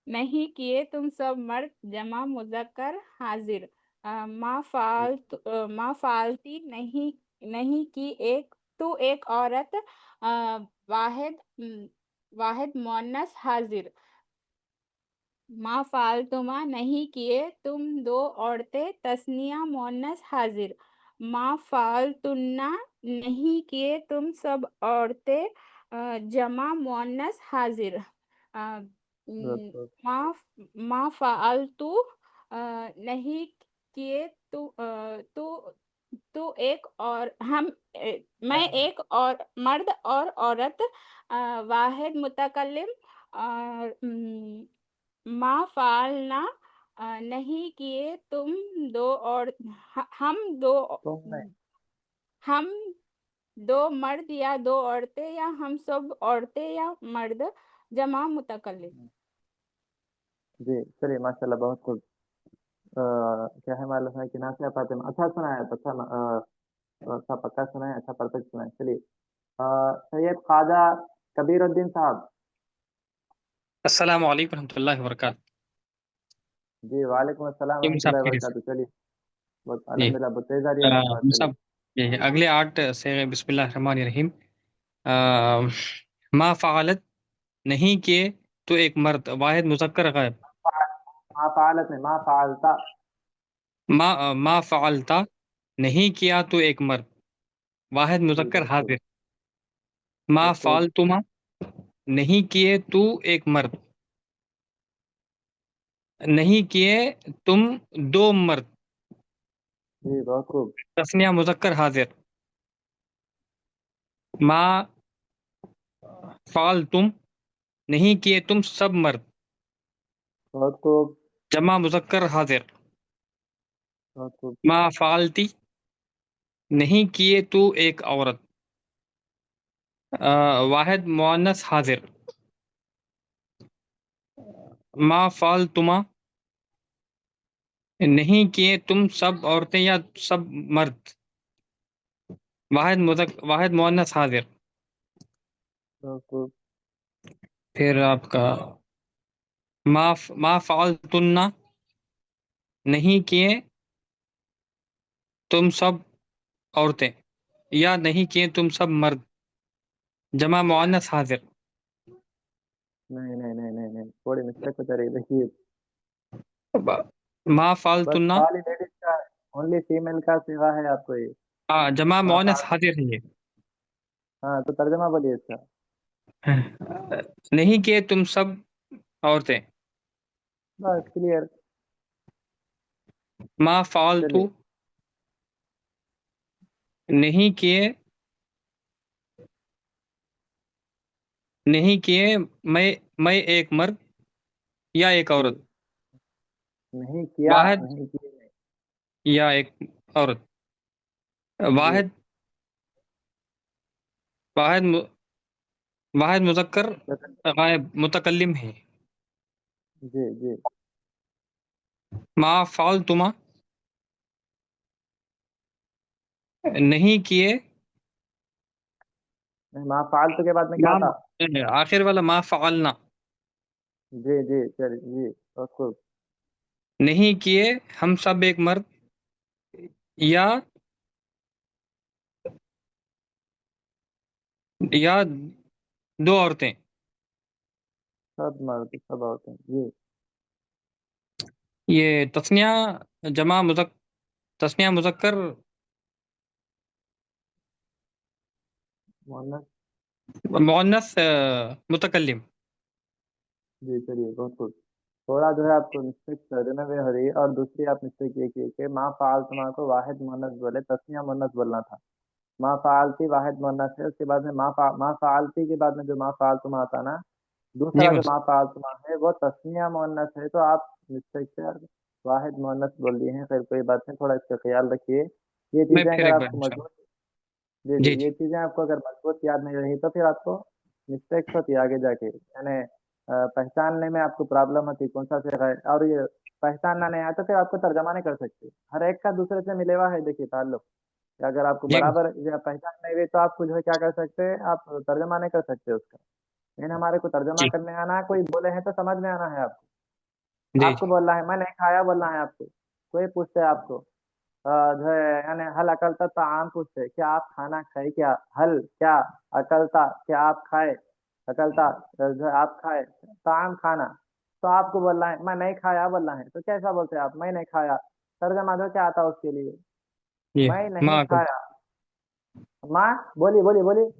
G: नहीं किए तुम सब मर्द जमा मुजक्कर हाजिर। मा फालती नहीं की एक औरत वाहिद वाहिद मुअन्नस हाजिर। मा फालतुमा नहीं किए तुम दो औरतें तस्निया मुअन्नस हाजिर। मा फालतुन्ना नहीं किए तुम सब औरतें जमा मुअन्नस हाजिर। मा मा फालतू नहीं किए तू एक और मैं एक और मर्द और औरत वाहिद मुतकल्लिम और मा फालना नहीं किए तुम दो और हम दो
A: तुमने
G: हम दो मर्द या दो औरतें या हम सब औरतें या मर्द जमा मुतकल्लिम।
A: जी चलिए माशाल्लाह बहुत खूब। क्या है मालूम है कि नासिया फातिमा अच्छा सुना है, अच्छा पक्का सुना है, अच्छा परफेक्ट सुना है। चलिए सैयद ख्वाजा कबीरुद्दीन साहब।
H: अस्सलामु अलैकुम रहमतुल्लाहि व बरकातहू।
A: जी वालेकुम अस्सलाम
H: जी मुसाब
A: रहमतुल्लाहि व
H: खैरियत से।
A: बरकातहू। चलिए बहुत
H: जी
A: अल्हम्दुलिल्लाह बहुत तेज आ रही है आपकी आवाज़। चलिए
H: मुसाब ये अगले 8 से बिस्मिल्लाहिर्रहमानिर्रहीम। मा फ़अलत नहीं किए तो एक मर्द वाहिद मुज़क्कर गायब।
A: मा फ़अलत नहीं, मा फ़अलता।
H: मा फ़अलता नहीं किया तो एक मर्द वाहिद
A: जी
H: मुज़क्कर
A: बहुत खूब
H: हाज़िर। मा
A: बहुत खूब।
H: फ़अलतुमा नहीं किए तू एक मर्द, नहीं किए तुम दो मर्द,
A: जी बहुत खूब
H: तस्निया मुज़क्कर हाज़िर। मा फ़अलतुम नहीं किए तुम सब मर्द,
A: बहुत खूब
H: जमा मुज़क्कर हाज़िर।
A: बहुत खूब
H: मा फ़अलती नहीं किए तू एक औरत, वाहिद मुअन्नस हाज़िर। मा फ़अलतुमा नहीं किए तुम सब औरतें या सब मर्द, वाहिद मुअन्नस हाज़िर।
A: बहुत खूब
H: फिर आपका मा फ़अलतुन्ना नहीं किए तुम सब औरतें या नहीं किए तुम सब मर्द, जमा मुअन्नस हाज़िर।
A: नहीं थोड़ी मिस्टेक हो जा रही है देखिए।
H: मा
A: बस
H: फ़अलतुन्ना
A: खाली लेडीज का ओनली फीमेल का सिवा है आपको ये।
H: जमा
A: मा
H: मुअन्नस
A: फ़अल
H: हाज़िर है ये।
A: हाँ तो तर्जमा बोलिए इसका।
H: नहीं किए तुम सब औरतें।
A: बस क्लियर।
H: मा फ़अलतु
A: चलिए
H: नहीं किए मैं एक मर्द या एक
A: जी
H: औरत,
A: नहीं किया
H: वाहिद
A: नहीं किए नहीं।
H: या एक औरत,
A: जी
H: वाहिद वाहिद मु- वाहिद मुज़क्कर गायब मुतकल्लिम है।
A: जी जी
H: मा फ़अलतुमा नहीं किए
A: नहीं, मा फ़अलतु के बाद में क्या
H: मा
A: था?
H: आखिर वाला मा फ़अलना
A: जी चलिए जी बहुत खूब।
H: नहीं किए हम सब एक मर्द या दो औरतें।
A: सब मर्द सब औरतें जी
H: ये तस्निया मुज़क्कर
A: मोहम्मद।
H: मुअन्नस मुतकल्लिम।
A: जी चलिए बहुत खूब। थोड़ा जो है आपको मिस्टेक तर्जमे में हो रही है और दूसरी आप मिस्टेक ये की कि मा फ़अलतुमा को वाहिद मुअन्नस बोले, तस्निया मुअन्नस बोलना था। मा फ़अलती वाहिद मुअन्नस है, उसके बाद में मा फ़अलती के बाद में जो मा फ़अलतुमा आता ना,
H: जी
A: दूसरा जो
H: मुझे
A: मा फ़अलतुमा है वो तस्निया मुअन्नस है, तो आप मिस्टेक से वाहिद मुअन्नस बोल दिए हैं। खैर कोई बात नहीं, थोड़ा इसका ख़्याल रखिए। ये
H: मैं
A: चीज़ें
H: फिर
A: अगर
H: एक बार
A: आपको
H: इंशाल्लाह।
A: मज़बूत
H: जी
A: ये
H: जी
A: चीज़ें आपको अगर मज़बूत याद नहीं रही तो फिर आपको मिस्टेक्स होती है आगे जाके। यानी पहचानने में आपको प्रॉब्लम होती है कौन-सा सिगा है और ये पहचानना नहीं आया तो फिर आपको तर्जमा नहीं कर सकते। हर एक का दूसरे से मिला हुआ है देखिए ताल्लुक। अगर आपको
H: जी
A: बराबर या पहचान नहीं हुई तो आप जो है क्या कर सकते हैं, आप तर्जमा नहीं कर सकते उसका। लेकिन हमारे को तर्जमा
H: जी
A: करने आना है, कोई बोले हैं तो समझ में आना है आपको।
H: जी
A: आपको बोलना है मैं नहीं खाया बोलना है आपको। कोई पूछता है आपको जो है यानी हल अकलता ताआम पूछते हैं, क्या आप खाना खाए क्या? हल क्या अकलता क्या आप खाए? अकलता जो है आप खाए, ताआम खाना। तो आपको बोलना है मैं नहीं खाया बोलना है, तो कैसा बोलते हैं आप? मैं नहीं खाया। तर्जमा दो क्या आता है उसके लिए?
H: ये
A: मैं नहीं
H: मा अकल
A: खाया। माँ बोलिए।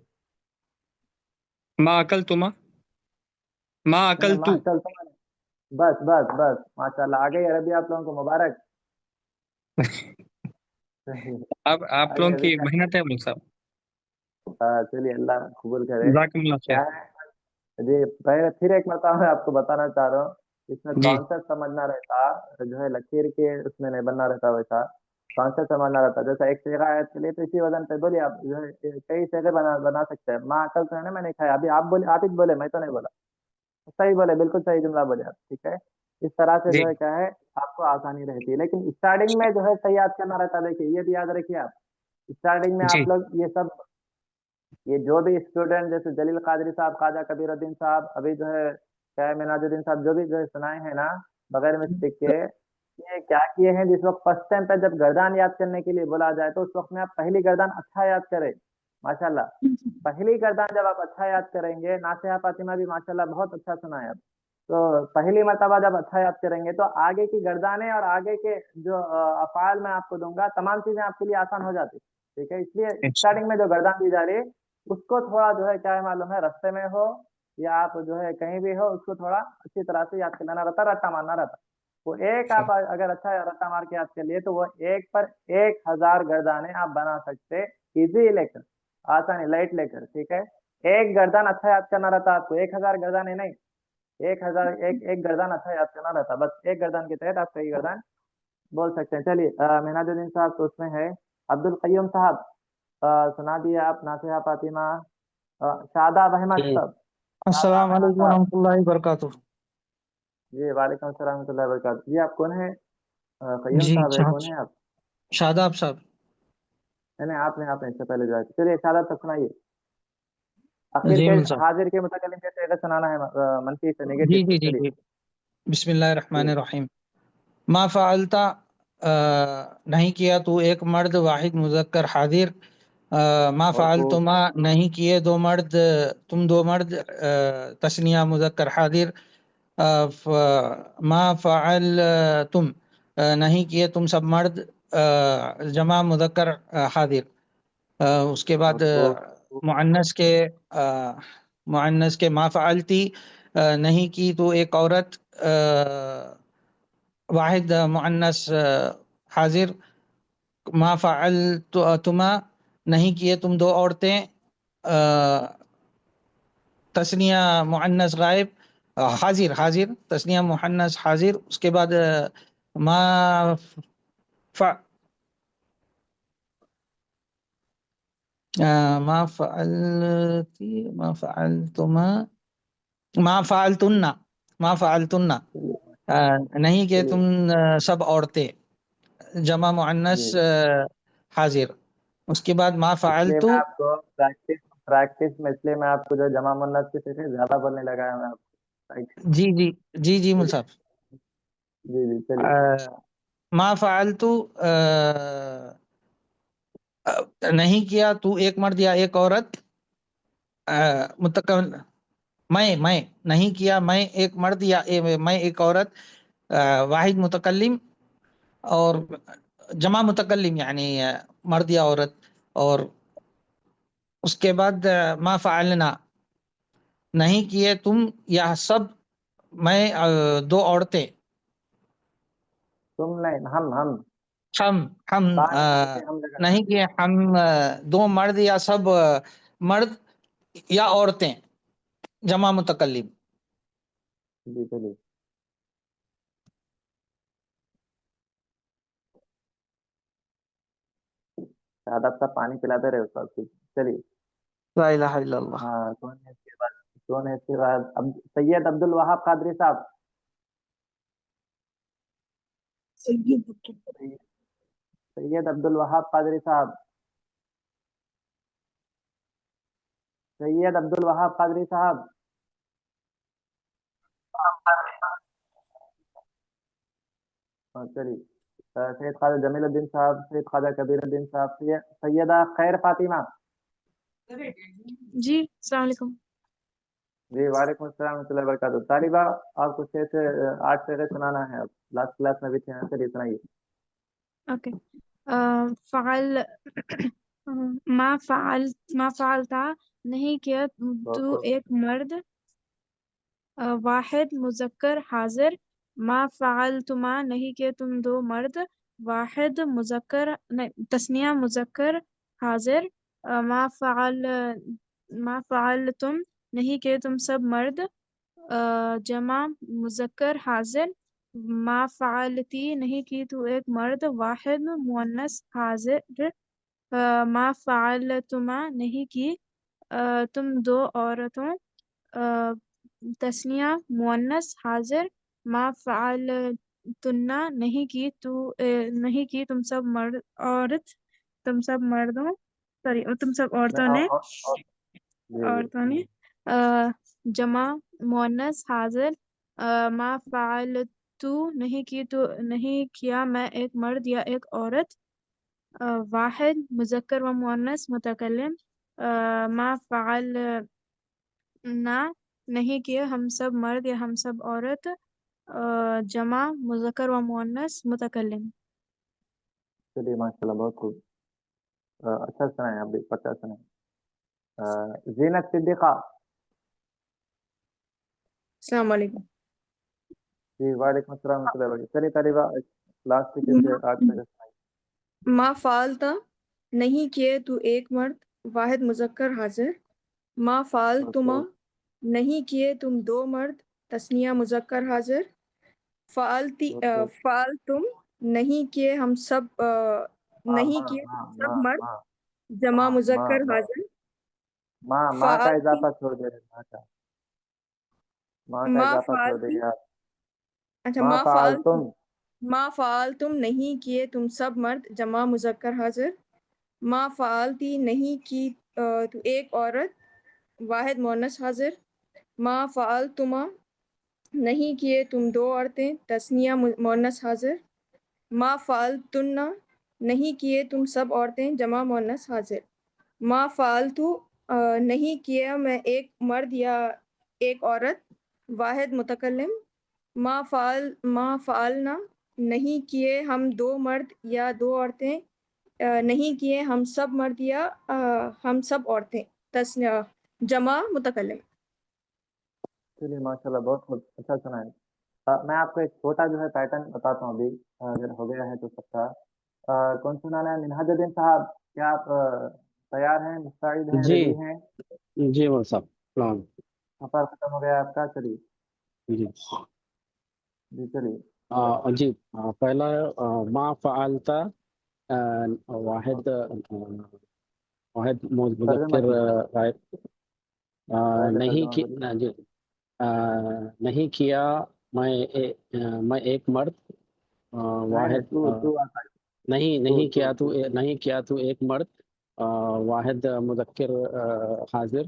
H: मा अकल तुमा मा
A: मैंने
H: अकल
A: माँ
H: तू।
A: चलता मैंने बस माशाल्लाह आ गई अरबी आप लोगों को मुबारक।
H: अब आप
A: आइए
H: लोगों
A: अभी
H: की
A: क्या
H: मेहनत है मुल्क साहब।
A: चलिए अल्लाह कबूल करे।
H: जज़ाकल्लाह
A: क्या
H: खैर।
A: है जी, पहले फिर एक मरतबा मैं आपको बताना चाह रहा हूँ, इसमें
H: जी
A: कॉन्सेप्ट समझना रहता, जो है लकीर के उसमें नहीं बनना रहता वैसा। कौन सा संभालना रहता है? जैसा एक सेगा है के लिए तो इसी वजन पे बोलिए आप, जो है कई सेगे बना सकते हैं। माँ कल तो है ना, मैंने खाया। अभी आप बोले, आप ही बोले, मैं तो नहीं बोला। सही बोले, बिल्कुल सही जुमला बोले आप, ठीक है। इस तरह से
H: जी
A: जो है क्या है, आपको आसानी रहती है। लेकिन स्टार्टिंग में जो है सही याद करना रहता है। देखिए ये भी याद रखिए आप, स्टार्टिंग में आप
H: जी
A: लोग ये सब, ये जो भी स्टूडेंट जैसे जलील कादरी साहब, ख्वाजा कबीरुद्दीन साहब, अभी जो है क्या है मिनाजुद्दीन साहब, जो भी जो है सुनाए हैं ना बगैर मिस्टेक के, ये क्या किए हैं, जिस वक्त फर्स्ट टाइम पे जब गर्दान याद करने के लिए बोला जाए तो उस वक्त में आप पहली गर्दान अच्छा याद करें। माशाल्लाह, पहली गर्दान जब आप अच्छा याद करेंगे, नासिहा फातिमा भी माशाल्लाह बहुत अच्छा सुना है आप। तो पहली मर्तबा जब अच्छा याद करेंगे तो आगे की गर्दानें और आगे के जो अफ़ाल मैं आपको दूंगा, तमाम चीजें आपके लिए आसान हो जाती, ठीक है। इसलिए
H: अच्छा
A: स्टार्टिंग में जो गर्दान दी जा रही है उसको थोड़ा जो है क्या है मालूम है, रास्ते में हो या आप जो है कहीं भी हो, उसको थोड़ा अच्छी तरह से याद कर लेना रहता, रट्टा मारना रहता। वो एक आप
H: अच्छा
A: अगर अच्छा रट्टा मार के याद कर लिए तो वो एक पर 1000 गर्दानें आप बना सकते, इजी लेकर, आसानी लाइट लेकर, ठीक है। एक गर्दान अच्छा याद करना रहता आपको, 1000 गर्दानें नहीं, 1000 एक गर्दान अच्छा याद करना रहता। बस एक गर्दान के तहत आप कई गर्दान बोल सकते हैं। चलिए मेहनाजुद्दीन साहब तो उसमें है, अब्दुल कय्यूम साहब सुना दिए आप, नासिहा फातिमा, शादाब अहमद
H: जी
A: साहब,
I: अस्सलाम
A: शादाब अहमद
I: वालेकुम
A: साहब।
I: रहमतुल्लाहि वबरकातुह।
A: जी वालेकुम सलाम रहमतुल्लाहि व बरकातुहू। जी आप कौन है? कय्यूम
I: जी
A: साहब है, कौन
I: शाह-
A: है आप?
I: शादाब साहब।
A: नहीं नहीं, आपने इससे पहले जो है। चलिए शादाब साहब सुनाइए। आखिर
I: जी
A: के
I: मुल साहब।
A: हाजिर के मुतकल्लिम कैसे अगर सुनाना है, मनफी से नेगेटिव
I: जी
A: से।
I: जी जी
A: चलिए
I: जी बिस्मिल्लाहिर्रहमानिर्रहीम। मा फ़अल्ता, नहीं किया तू एक मर्द वाहिद मुज़क्कर हाजिर। मा
A: मौकूफ
I: फ़अल्तुमा, नहीं किए दो मर्द, तुम दो मर्द, तस्निया मुज़क्कर हाजिर। मा फ़अल तुम, नहीं किए तुम सब मर्द, जमा मुज़क्कर हाजिर। उसके बाद
A: मौकूफ
I: मुअन्नस के मुअन्नस के मा फ़अल्ती, नहीं की तो एक औरत, वाहिद मुअन्नस हाजिर। मा फ़अल्तुमा, नहीं किए तुम दो औरतें, तस्निया मुअन्नस गायब, हाजिर हाजिर, तस्निया मुअन्नस हाजिर। उसके बाद मा फ़ मा फ़अल्ती, मा फ़अल्तुमा, मा फ़अल्तुन्ना, मा फ़अल्तुन्ना, नहीं कि
A: चलिए
I: तुम सब औरतें, जमा मुअन्नस
A: जी।
I: हाजिर। उसके बाद मा
A: इसलिए
I: फ़अल्तु।
A: मैं आपको प्रैक्टिस प्रैक्टिस में, इसलिए मैं आपको जो जमा मुन्नस के से ज्यादा बोलने लगा है मैं आपको।
I: जी जी जी जी मुल
A: चलिए
I: साहब।
A: जी जी चलिए।
I: मा फ़अल्तु, नहीं किया तू एक मर्द या एक औरत, मुतकल मैं नहीं किया मैं एक मर्द या मैं एक औरत, वाहिद मुतकल्लिम, और जमा मुतकल्लिम यानी मर्द या औरत। और उसके बाद मा फ़अलना, नहीं किए तुम या सब, मैं दो औरतें,
A: तुम नहीं, हम
I: हम
A: बान मीम से हम लगाना
I: नहीं
A: है।
I: किए हम, दो मर्द या सब मर्द या औरतें, जमा मुतकल्लिम।
A: जी चलिए। शादाब साहब पानी पिलाते रहे उसको आपको। चलिए।
I: ला इलाहा इल्लल्लाह।
A: हाँ कौन है इसके बाद? अब सैयद अब्दुल वहाब कादरी साहब। सैयद अब्दुल वहाब कादरी साहब। सैयद अब्दुल वहाब कादरी साहब। हाँ, चलिए। सैयद ख्वाजा जमीलुद्दीन साहब, सैयद ख्वाजा कबीरुद्दीन साहब, सैयदा खैर फातिमा।
J: जी अस्सलाम वालेकुम।
A: जी वालेकुम अस्सलाम warahmatullahi wabarakatuh। तालिबा, आपको 6 से 8 शेर सुनाना है। अब लास्ट क्लास में भी थे, चलिए सुनाइए।
J: ओके। फ़अल मा फ़अलता, नहीं किया तू
A: मौकूफ
J: एक मर्द, वाहिद मुज़क्कर हाजिर। मा फ़अलतुमा, नहीं किए तुम दो मर्द, वाहिद मुज़क्कर नहीं, तस्निया मुज़क्कर हाजिर। मा फ़अलतुम, नहीं किए तुम सब मर्द, जमा मुज़क्कर हाजिर। ما فعلتی نہیں کی تو ایک مرد واحد مؤنث حاضر ما فعلتما نہیں کی تم دو عورتوں تثنیہ مؤنث حاضر ما فعلتن نہیں کی تم سب مردوں تم سب عورتوں نے
A: جی
J: جمع مؤنث حاضر ما فعلتو نہیں کیا میں ایک مرد یا ایک عورت واحد مذکر و مؤنث متکلم ما فعلنا نہیں کیے ہم سب مرد یا ہم سب عورت جمع مذکر و مؤنث متکلم.
A: چلیے ماشاء اللہ بہت خوب. اچھا سنائیں آپ بھی پکا سنائیں. زینت صدیقہ.
K: السلام علیکم.
A: جی وعلیکم السلام ورحمۃ اللہ وبرکاتہ. چلیے طالبہ لاسٹ کے سے آج تک سنائیں.
K: ما فعلتا نہیں کیے تو ایک مرد واحد مذکر حاضر ما فعلتما نہیں کیے تم دو مرد تثنیہ مذکر حاضر فعلتم نہیں کیے ہم سب نہیں کیے تم سب مرد جمع مذکر حاضر
A: ماں کا اضافہ چھوڑ دے رہے. ماں کا اضافہ چھوڑ دے گا.
K: اچھا ما فعلتم نہیں کیے تم سب مرد جمع مذکر حاضر ما فعلتی نہیں کی تو ایک عورت واحد مؤنث حاضر ما فعلتما نہیں کیے تم دو عورتیں تثنیہ مؤنث حاضر ما فعلتن نہیں کیے تم سب عورتیں جمع مؤنث حاضر ما فعلتو نہیں کیا میں ایک مرد یا ایک عورت واحد متکلم ما فعلنا نہیں کیے ہم دو مرد یا دو عورتیں نہیں کیے ہم سب مرد یا ہم سب عورتیں تثنیہ جمع متکلم.
A: چلیے ماشاء اللہ بہت اچھا سنائیں. میں آپ کو ایک چھوٹا جو ہے پیٹرن بتاتا ہوں ابھی اگر ہو گیا ہے تو سب کا. کون سنانا ہے؟ منہاج الدین صاحب کیا آپ تیار ہیں مستعد ہیں
F: جی
A: ریڈی ہیں؟
F: جی مول صاحب سلام.
A: سفر ختم ہو گیا آپ کا. چلیے
F: جی
A: چلیے.
F: جی پہلا ما فعلتا واحد مذکر نہیں کیا میں ایک مرد واحد نہیں کیا تو ایک مرد واحد مذکر حاضر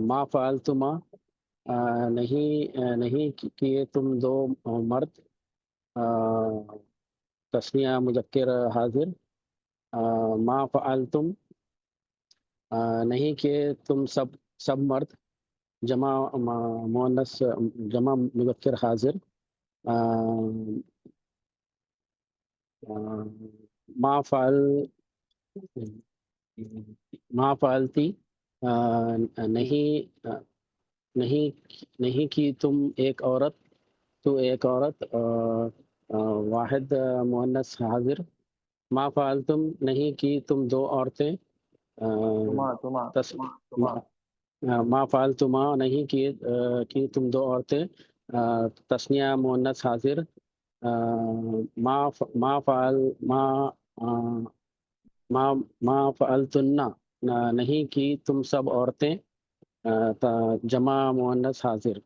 F: ما فعلتما نہیں کیے تم دو مرد تثنیہ مذکر حاضر ما فعلتم نہیں کیے تم سب مرد جمع مؤنث جمع مذکر حاضر ما فعلتی نہیں کی تم ایک عورت واحد مؤنث حاضر ما فعلتم نہیں کی تم دو عورتیں ما فعلتما نہیں کی تم دو عورتیں تثنیہ مؤنث حاضر ما فعلتن نہیں کی تم سب عورتیں جمع مؤنث حاضر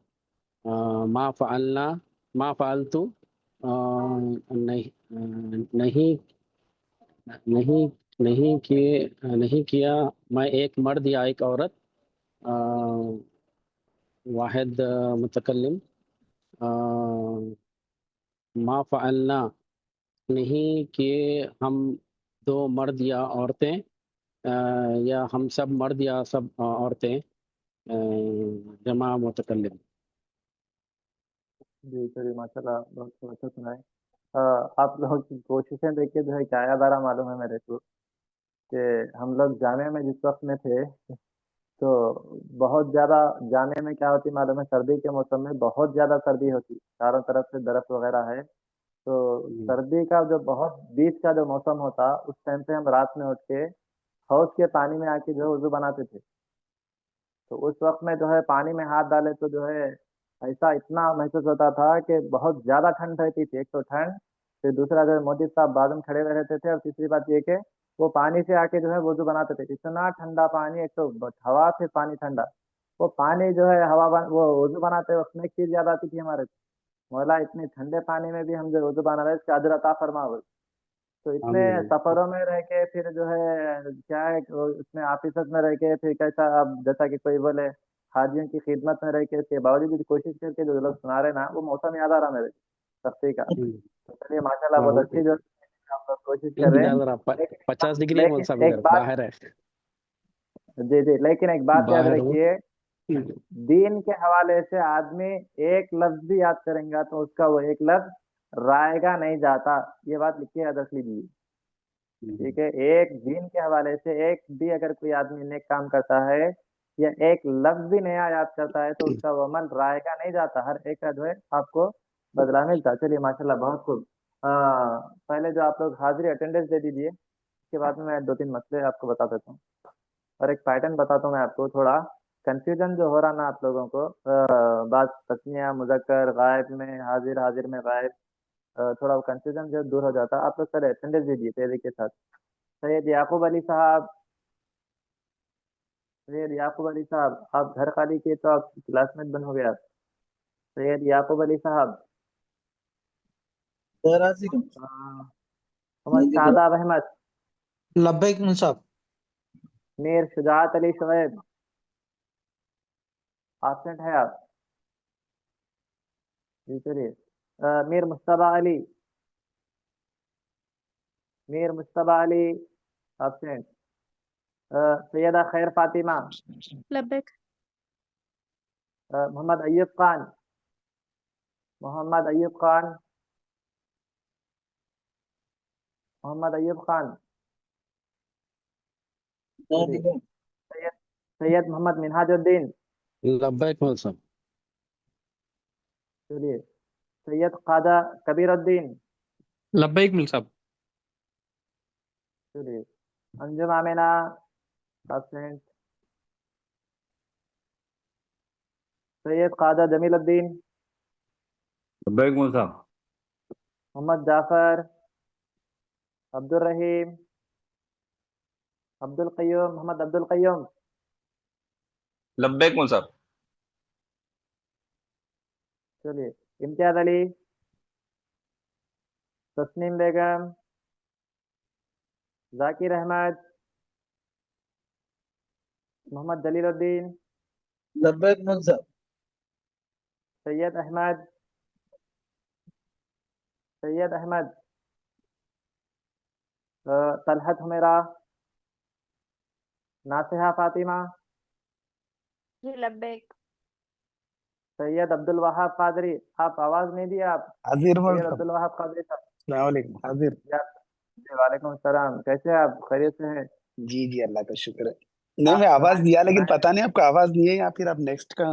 F: ما فعلتو نہیں کیا میں ایک مرد یا ایک عورت واحد متکلم ما فعلنا نہیں کیے ہم دو مرد یا عورتیں یا ہم سب مرد یا سب عورتیں جمع متکلم.
A: جی چلیے ماشاء اللہ بہت اچھا سنائیں. آپ لوگ کی کوششیں دیکھ کے جو ہے کیا یاد آ رہا معلوم ہے میرے کو کہ ہم لوگ جامعہ میں جس وقت میں تھے تو بہت زیادہ جامعہ میں کیا ہوتی معلوم ہے سردی کے موسم میں بہت زیادہ سردی ہوتی چاروں طرف سے درخت وغیرہ ہے تو سردی کا جو بہت بیچ کا جو موسم ہوتا اس ٹائم پہ ہم رات میں اٹھ کے حوض کے پانی میں آ کے جو ہے وضو بناتے تھے. تو اس وقت میں جو ہے پانی میں ہاتھ ڈالے تو جو ہے ऐसा इतना महसूस होता था कि बहुत ज्यादा ठंड रहती थी। एक तो ठंड, फिर दूसरा जो है मोदी साहब बाद में खड़े हुए रहते थे, और तीसरी बात ये कि वो पानी से आके जो है वुजू बनाते थे। इतना ठंडा पानी, एक तो हवा से पानी ठंडा, वो पानी जो है वो वुजू बनाते वक्त में एक चीज याद आती थी हमारे को, मौला इतने ठंडे पानी में भी हम जो वुजू बना रहे हैं, इसका अजर अता फरमा। तो इतने सफरों में रह के फिर जो है क्या है कि वो उसमें ऑफिस में रह के फिर कैसा, अब जैसा कि कोई बोले हाजियों की खिदमत में रह के, इसके बावजूद भी कोशिश करके जो लोग सुना रहे ना, वो मौसम याद आ रहा मेरे सख्ती का। तो चलिए माशाल्लाह, बहुत अच्छी जो आप लोग कोशिश कर रहे हैं।
F: 50 डिग्री है मौल साहब,
A: एक
F: इधर
A: बात,
F: बाहर है,
A: जी जी, लेकिन एक बात याद
F: बाहर हूँ।
A: रखिए, दीन के हवाले से आदमी एक लफ्ज भी याद करेंगे तो उसका वो एक लफ्ज रायगा नहीं जाता। ये बात लिख के याद रख लीजिए, ठीक है। एक दीन के हवाले से एक भी अगर कोई आदमी नेक काम करता है या एक लफ्ज भी नया याद करता है, तो उसका वो अमल रायगा नहीं जाता, हर एक का जो है आपको बदला मिलता। चलिए माशाल्लाह, बहुत खूब। पहले जो आप लोग हाजिरी अटेंडेंस दे दीजिए, उसके बाद में मैं 2-3 मसले आपको बता देता हूँ, और एक पैटर्न बताता हूँ मैं आपको। थोड़ा कंफ्यूजन जो हो रहा ना आप लोगों को, बात तस्निया मुज़क्कर गायब में हाजिर, हाजिर में गायब, थोड़ा वो कंफ्यूजन जो दूर हो जाता। आप लोग सर अटेंडेंस दीजिए तेजी के साथ। सैयद याकूब अली साहब, सैयद याकूब अली साहब, आप घर खाली किए तो आप क्लासमेट बन हो गए आप। सैयद याकूब अली साहब,
E: हाजिर हूँ।
A: मोहम्मद शादाब अहमद,
I: लब्बैक मौल साहब।
A: मीर शुजात अली शुएब, एब्सेंट है आप, जी चलिए। मीर मुस्तबा अली, मीर मुस्तबा अली एब्सेंट। सैयदा खैर फातिमा,
J: लब्बैक।
A: मोहम्मद अय्यूब खान, मोहम्मद अय्यूब खान, मोहम्मद अय्यूब खान,
E: हाजिर हूँ।
A: सैयद सैयद मोहम्मद मिनहाजुद्दीन,
F: लब्बैक मौल साहब।
A: चलिए। सैयद ख्वाजा कबीरुद्दीन,
H: लब्बैक मौल साहब।
A: चलिए। अंजुम आमिना एब्सेंट। सैयद ख्वाजा जमीलुद्दीन,
B: लब्बैक मौल साहब।
A: मोहम्मद जाफर, अब्दुल रहीम, अब्दुल कय्यूम, मोहम्मद अब्दुल कय्यूम,
D: लब्बैक मौल साहब।
A: चलिए। इम्तियाज अली, तस्नीम बेगम, जाकिर अहमद, मोहम्मद जलीलुद्दीन,
E: लब्बैक मौल साहब।
A: सैयद अहमद, सैयद अहमद, तलहत हुमेरा, नासिहा फातिमा,
G: जी लब्बैक।
A: सैयद अब्दुल वहाब कादरी। आप आवाज नहीं दिए आप।
L: हाजिर मौल
A: सैयद
L: साहब।
A: अब्दुल वहाब कादरी साहब,
L: अस्सलाम वालेकुम। हाजिर।
A: जी वालेकुम सलाम, कैसे हैं आप, खैरियत से हैं?
L: जी जी, अल्लाह का शुक्र है। नहीं,
A: आप
L: मैं आवाज
A: सुनाए
L: दिया लेकिन
A: सुनाए।
L: पता नहीं आपका आवाज नहीं है, या फिर आप नेक्स्ट का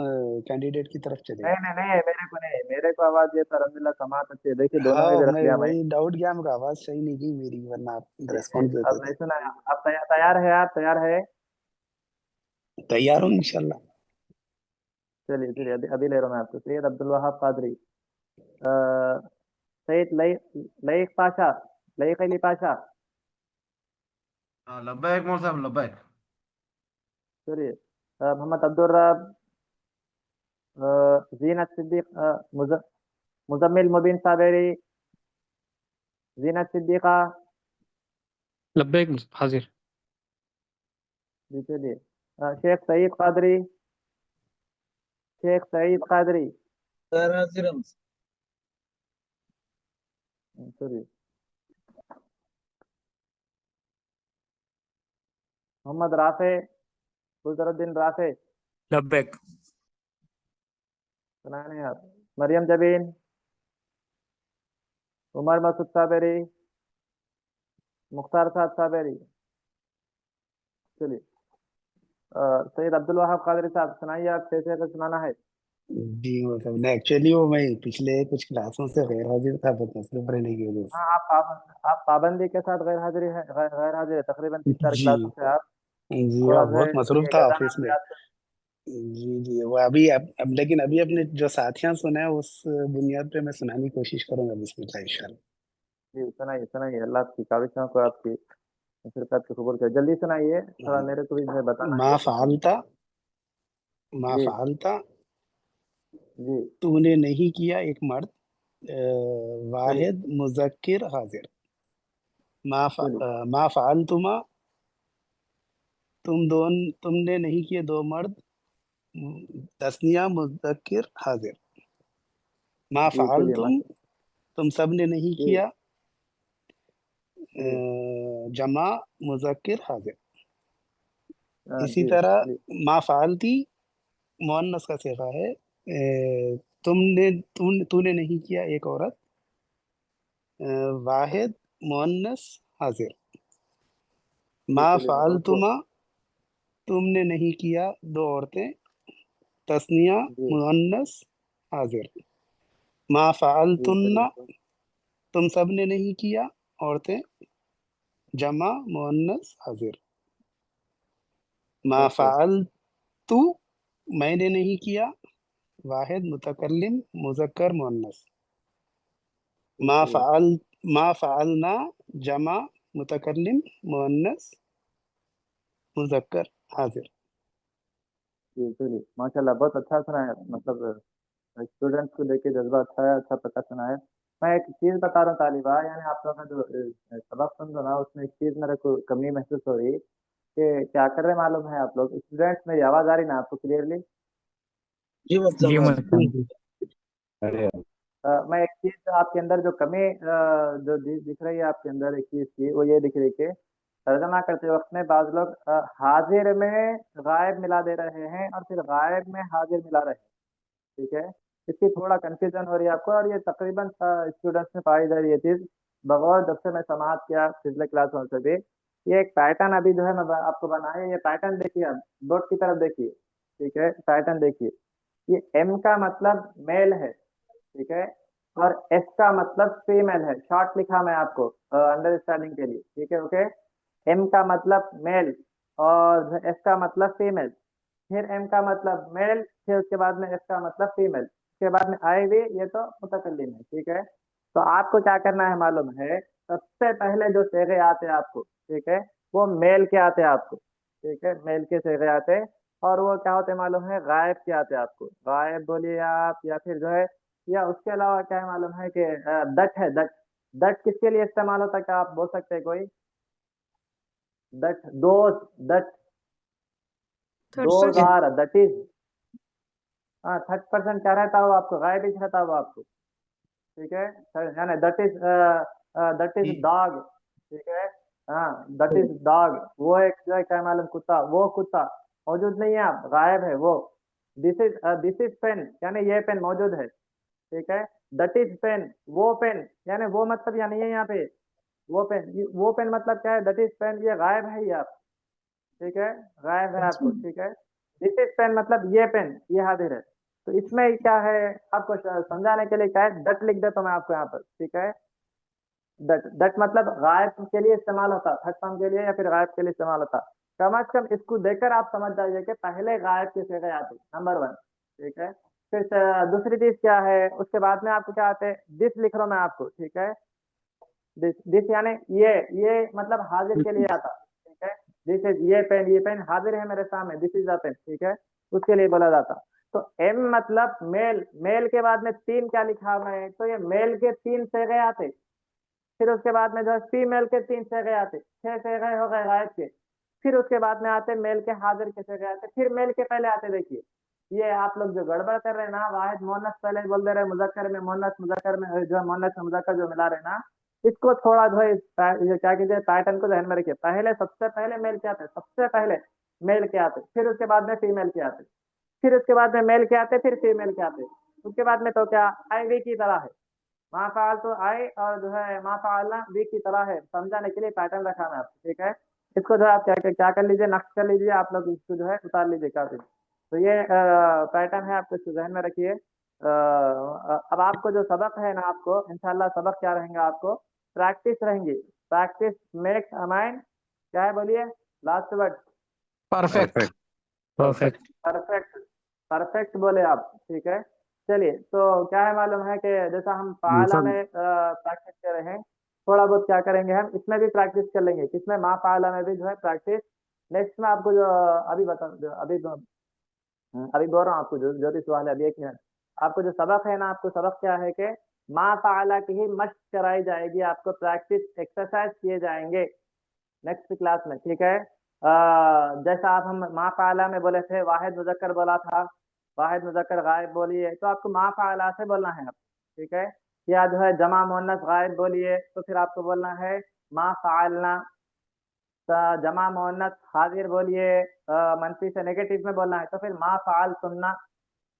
L: कैंडिडेट की तरफ चले
A: नहीं
L: गए।
A: नहीं नहीं, मेरे को नहीं, मेरे को आवाज दिया था अल्हम्दुलिल्लाह, समात अच्छी है। देखिए दोनों में
L: हाँ,
A: भी रख
L: मैं
A: लिया मैं।
L: वही डाउट किया, मेरे आवाज सही नहीं की मेरी, वरना आप
A: जी जी,
L: रेस्पॉन्स देते
A: अब नहीं
L: थे।
A: सुना। आप तैयार है, आप तैयार है?
L: तैयार हूँ इंशाल्लाह।
A: चलिए चलिए, अभी अभी ले रहा हूँ मैं आपको। सैयद अब्दुल वहाब कादरी, सैयद लईक पाशा, लईक अली पाशा,
C: लब्बैक मौल साहब, लब्बैक।
A: चलिए। मोहम्मद अब्दुल रब, जीनत सिद्दीक, मुजम्मिल मुबीन साबेरी, जीनत सिद्दीका,
H: लब्बैक मौल साहब, हाजिर।
A: जी चलिए। शेख सईद कादरी, शेख सईद कादरी,
E: हाजिर हूँ।
A: चलिए। मोहम्मद राफे, गुलजरुद्दीन राफे,
L: लब्बैक।
A: सुना नहीं आप। मरियम जबीन, उमर मसूद साबेरी, मुख्तार साहब साबेरी, चलिए। सैयद अब्दुल वहाब कादरी साहब, सुनाइए आप, कैसे अगर सुनाना है।
L: जी मतलब नहीं, एक्चुअली वो मैं पिछले कुछ क्लासों से गैर हाजिर था, बस मसरूफ रहने की वजह
A: हाँ, आप पाबंदी के साथ गैर हाजिरी है, गैर हाजिर है, तकरीबन 3-4
L: से। जी
A: क्लासों से आप
L: जी,
A: थोड़ा
L: हाँ,
A: जो
L: बहुत
A: है
L: मसरूफ
A: ये
L: था
A: गजाना
L: ऑफिस में।
A: याद कर।
L: जी जी, वो अभी अब लेकिन अभी अपने जो साथियां सुना है उस बुनियाद पे मैं सुनाने की कोशिश करूंगा बिस्मिल्लाह इंशाल्लाह।
A: जी सुनाइए सुनाइए, अल्लाह आपकी काविशों को आपकी फिरकत को कबूल करे, जल्दी सुनाइए, थोड़ा मेरे को भी जो है बताना है
L: मा
A: कैसे सुनाना
L: फालता मा
A: है। जी
L: फालता
A: जी
L: तूने नहीं किया एक मर्द
A: चलिए
L: वाहिद मुजक्किर हाजिर।
A: चलिए
L: मा फालतुमा तुमने नहीं किए दो मर्द तस्निया मुजक्किर हाजिर। मा
A: जी चलिए
L: फालतुम तुम सब ने नहीं
A: जी
L: किया
A: जी
L: जमा मुजक्किर हाजिर। इसी
A: जी
L: तरह
A: चलिए
L: मा फालती मुअन्नस का सिगा है। तूने नहीं किया एक औरत वाहिद मुअन्नस हाजिर।
A: जी
L: मा
A: चलिए उसको
L: फालतुमा तुमने नहीं किया दो औरतें तस्निया
A: जी
L: मुअन्नस हाजिर। मा
A: जी चलिए
L: फालतुन्ना तुम सब ने नहीं किया औरतें जमा मुअन्नस हाजिर। मा
A: ओके
L: फालतू मैंने नहीं किया वाहिद मुतकल्लिम मुजक्कर मुअन्नस।
A: जी
L: मा
A: चलिए
L: फाल मा फालना जमा मुतकल्लिम मुअन्नस मुजक्कर हाजिर।
A: जी चलिए माशाल्लाह, बहुत अच्छा सुना है, मतलब स्टूडेंट्स को लेके जज्बा अच्छा है, अच्छा पता सुना है। मैं एक चीज़ बता रहा हूँ तालिबा, यानी आप लोगों का जो सबक सुन रहा हूँ उसमें एक चीज़ मेरे को कमी महसूस हो रही कि क्या कर रहे हैं मालूम है आप लोग स्टूडेंट्स, मेरी आवाज़ आ रही ना आपको क्लियरली?
E: जी मतलब
H: जी
E: भाई।
H: मुल्तान।
A: मैं एक चीज़ आपके अंदर जो कमी जो दिख रही है आपके अंदर एक चीज़ की, वो ये दिख रही कि तर्जमा करते वक्त में बाज़ लोग हाजिर में गायब मिला दे रहे हैं और फिर गायब में हाजिर मिला रहे हैं, ठीक है? इसकी थोड़ा कन्फ्यूज़न हो रही है आपको, और ये तकरीबन स्टूडेंट्स में पाई जा रही है चीज़, बगौर जब से मैं समाअत किया पिछले क्लासों से भी। ये एक पैटर्न अभी जो है मैं आपको बनाया, ये पैटर्न देखिए आप, बोर्ड की तरफ देखिए, ठीक है? पैटर्न देखिए, ये एम का मतलब मेल है, ठीक है? और एस का मतलब फीमेल है, शॉर्ट लिखा मैं आपको अंडरस्टैंडिंग के लिए, ठीक है? ओके, एम का मतलब मेल और एस का मतलब फीमेल, फिर एम का मतलब मेल, फिर उसके बाद में एस का मतलब फीमेल, उसके बाद में आई भी, ये तो मुतकल्लिम है, ठीक है? तो आपको क्या करना है मालूम है, सबसे पहले जो सेगे आते हैं आपको, ठीक है, वो मेल के आते हैं आपको, ठीक है? मेल के सेगे आते हैं, और वो क्या होते हैं मालूम है, गायब के आते हैं आपको, गायब बोलिए आप, या फिर जो है, या उसके अलावा क्या है मालूम है कि दट है, दट। दट किसके लिए इस्तेमाल होता है, क्या आप बोल सकते हैं कोई? दट, दोस्त, that,
K: third
A: those
K: person.
A: Are, that is, हाँ, थर्ड पर्सन क्या रहता हो आपको, गायब ही रहता हो आपको, ठीक है? यानी दट इज डॉग, ठीक है? हाँ, दट इज डॉग, वो एक जो है क्या मालूम, कुत्ता, वो कुत्ता मौजूद नहीं है, आप गायब है वो। दिस इज पेन, यानी ये पेन मौजूद है, ठीक है? दट इज पेन, वो पेन, यानी वो मतलब या नहीं है यहाँ पे, वो पेन मतलब क्या है, दट इज पेन, ये गायब है ये आप, ठीक है? गायब है आपको, ठीक है? दिस इज पेन मतलब ये पेन, ये हाजिर है। तो इसमें क्या है, आपको समझाने के लिए क्या है, दट लिख देता हूँ मैं आपको यहाँ पर, ठीक है? दट, दट मतलब गायब के लिए इस्तेमाल होता, थर्ड फॉर्म के लिए या फिर गायब के लिए इस्तेमाल होता। कम से कम इसको देखकर आप समझ जाइए कि पहले गायब के सेगे आते, नंबर वन, ठीक है? फिर दूसरी चीज क्या है, उसके बाद में आपको क्या आते हैं, दिस लिख रहा हूँ मैं आपको, ठीक है? दिस यानी ये मतलब हाजिर के लिए आता, ठीक है? दिस इज, ये पेन हाजिर है मेरे सामने, दिस इज द पेन, ठीक है? उसके लिए बोला जाता। तो एम मतलब मेल, मेल के बाद में तीन क्या लिखा हुआ है, तो ये मेल के तीन सेगे आते, फिर उसके बाद में जो है फीमेल के तीन सेगे आते, छह सेगे हो गए गायब के, फिर उसके बाद में आते मेल के हाजिर के सेगे आते, फिर मेल के पहले आते, देखिए ये आप लोग जो गड़बड़ कर रहे हैं ना, वाहिद मोहन्नस पहले बोल दे रहे हैं, मुजक्कर में मोहन्नस, मुजक्कर में जो है मोहन्नस में मुजक्कर जो मिला रहे हैं ना, इसको थोड़ा जो है ये क्या कीजिए, पैटर्न को ध्यान में रखिए, पहले सबसे पहले मेल के आते, सबसे पहले मेल के आते, फिर उसके बाद में फीमेल के आते, फिर उसके बाद में मेल के आते, फिर फीमेल के आते, उसके बाद में तो क्या आईवी की तरह है, मा फाल तो आई, और जो है मा फालना वी की तरह है, समझाने के लिए पैटर्न रखा है आपको, ठीक है? इसको जो है आप क्या कर लीजिए, नक्श कर लीजिए आप लोग, इसको जो है उतार लीजिए काफी। तो ये पैटर्न है, आपको इसको ध्यान में रखिए। अब आपको जो सबक है ना, आपको इंशाल्लाह सबक क्या रहेंगे, आपको प्रैक्टिस रहेंगी, प्रैक्टिस मेक्स अ मैन, क्या है बोलिए, last word,
I: perfect.
B: Perfect.
H: Perfect.
A: Perfect, perfect बोले आप, ठीक है। चलिए, तो क्या है मालूम है कि जैसा हम फाला में प्रैक्टिस कर रहे हैं, थोड़ा बहुत क्या करेंगे हम इसमें भी प्रैक्टिस कर लेंगे, किसमें मा फाला में भी जो है प्रैक्टिस। नेक्स्ट में आपको जो अभी बता अभी बोल रहा हूँ आपको जो भी सवाल है, अभी 1 मिनट। आपको जो सबक है ना, आपको सबक क्या है कि मा फाला की ही मश्क कराई जाएगी, आपको प्रैक्टिस एक्सरसाइज किए जाएंगे नेक्स्ट क्लास में, ठीक है। जैसा आप हम मा फाला में बोले थे, वाहिद मुजक्कर बोला था, वाहिद मुजक्कर गायब बोलिए, तो आपको मा फाला से बोलना है, ठीक है। या जो है जमा मुअन्नस गायब बोलिए, तो फिर आपको बोलना है मा फालना। जमा मुअन्नस हाजिर बोलिए, मनफी से नेगेटिव में बोलना है, तो फिर मा फाल सुनना।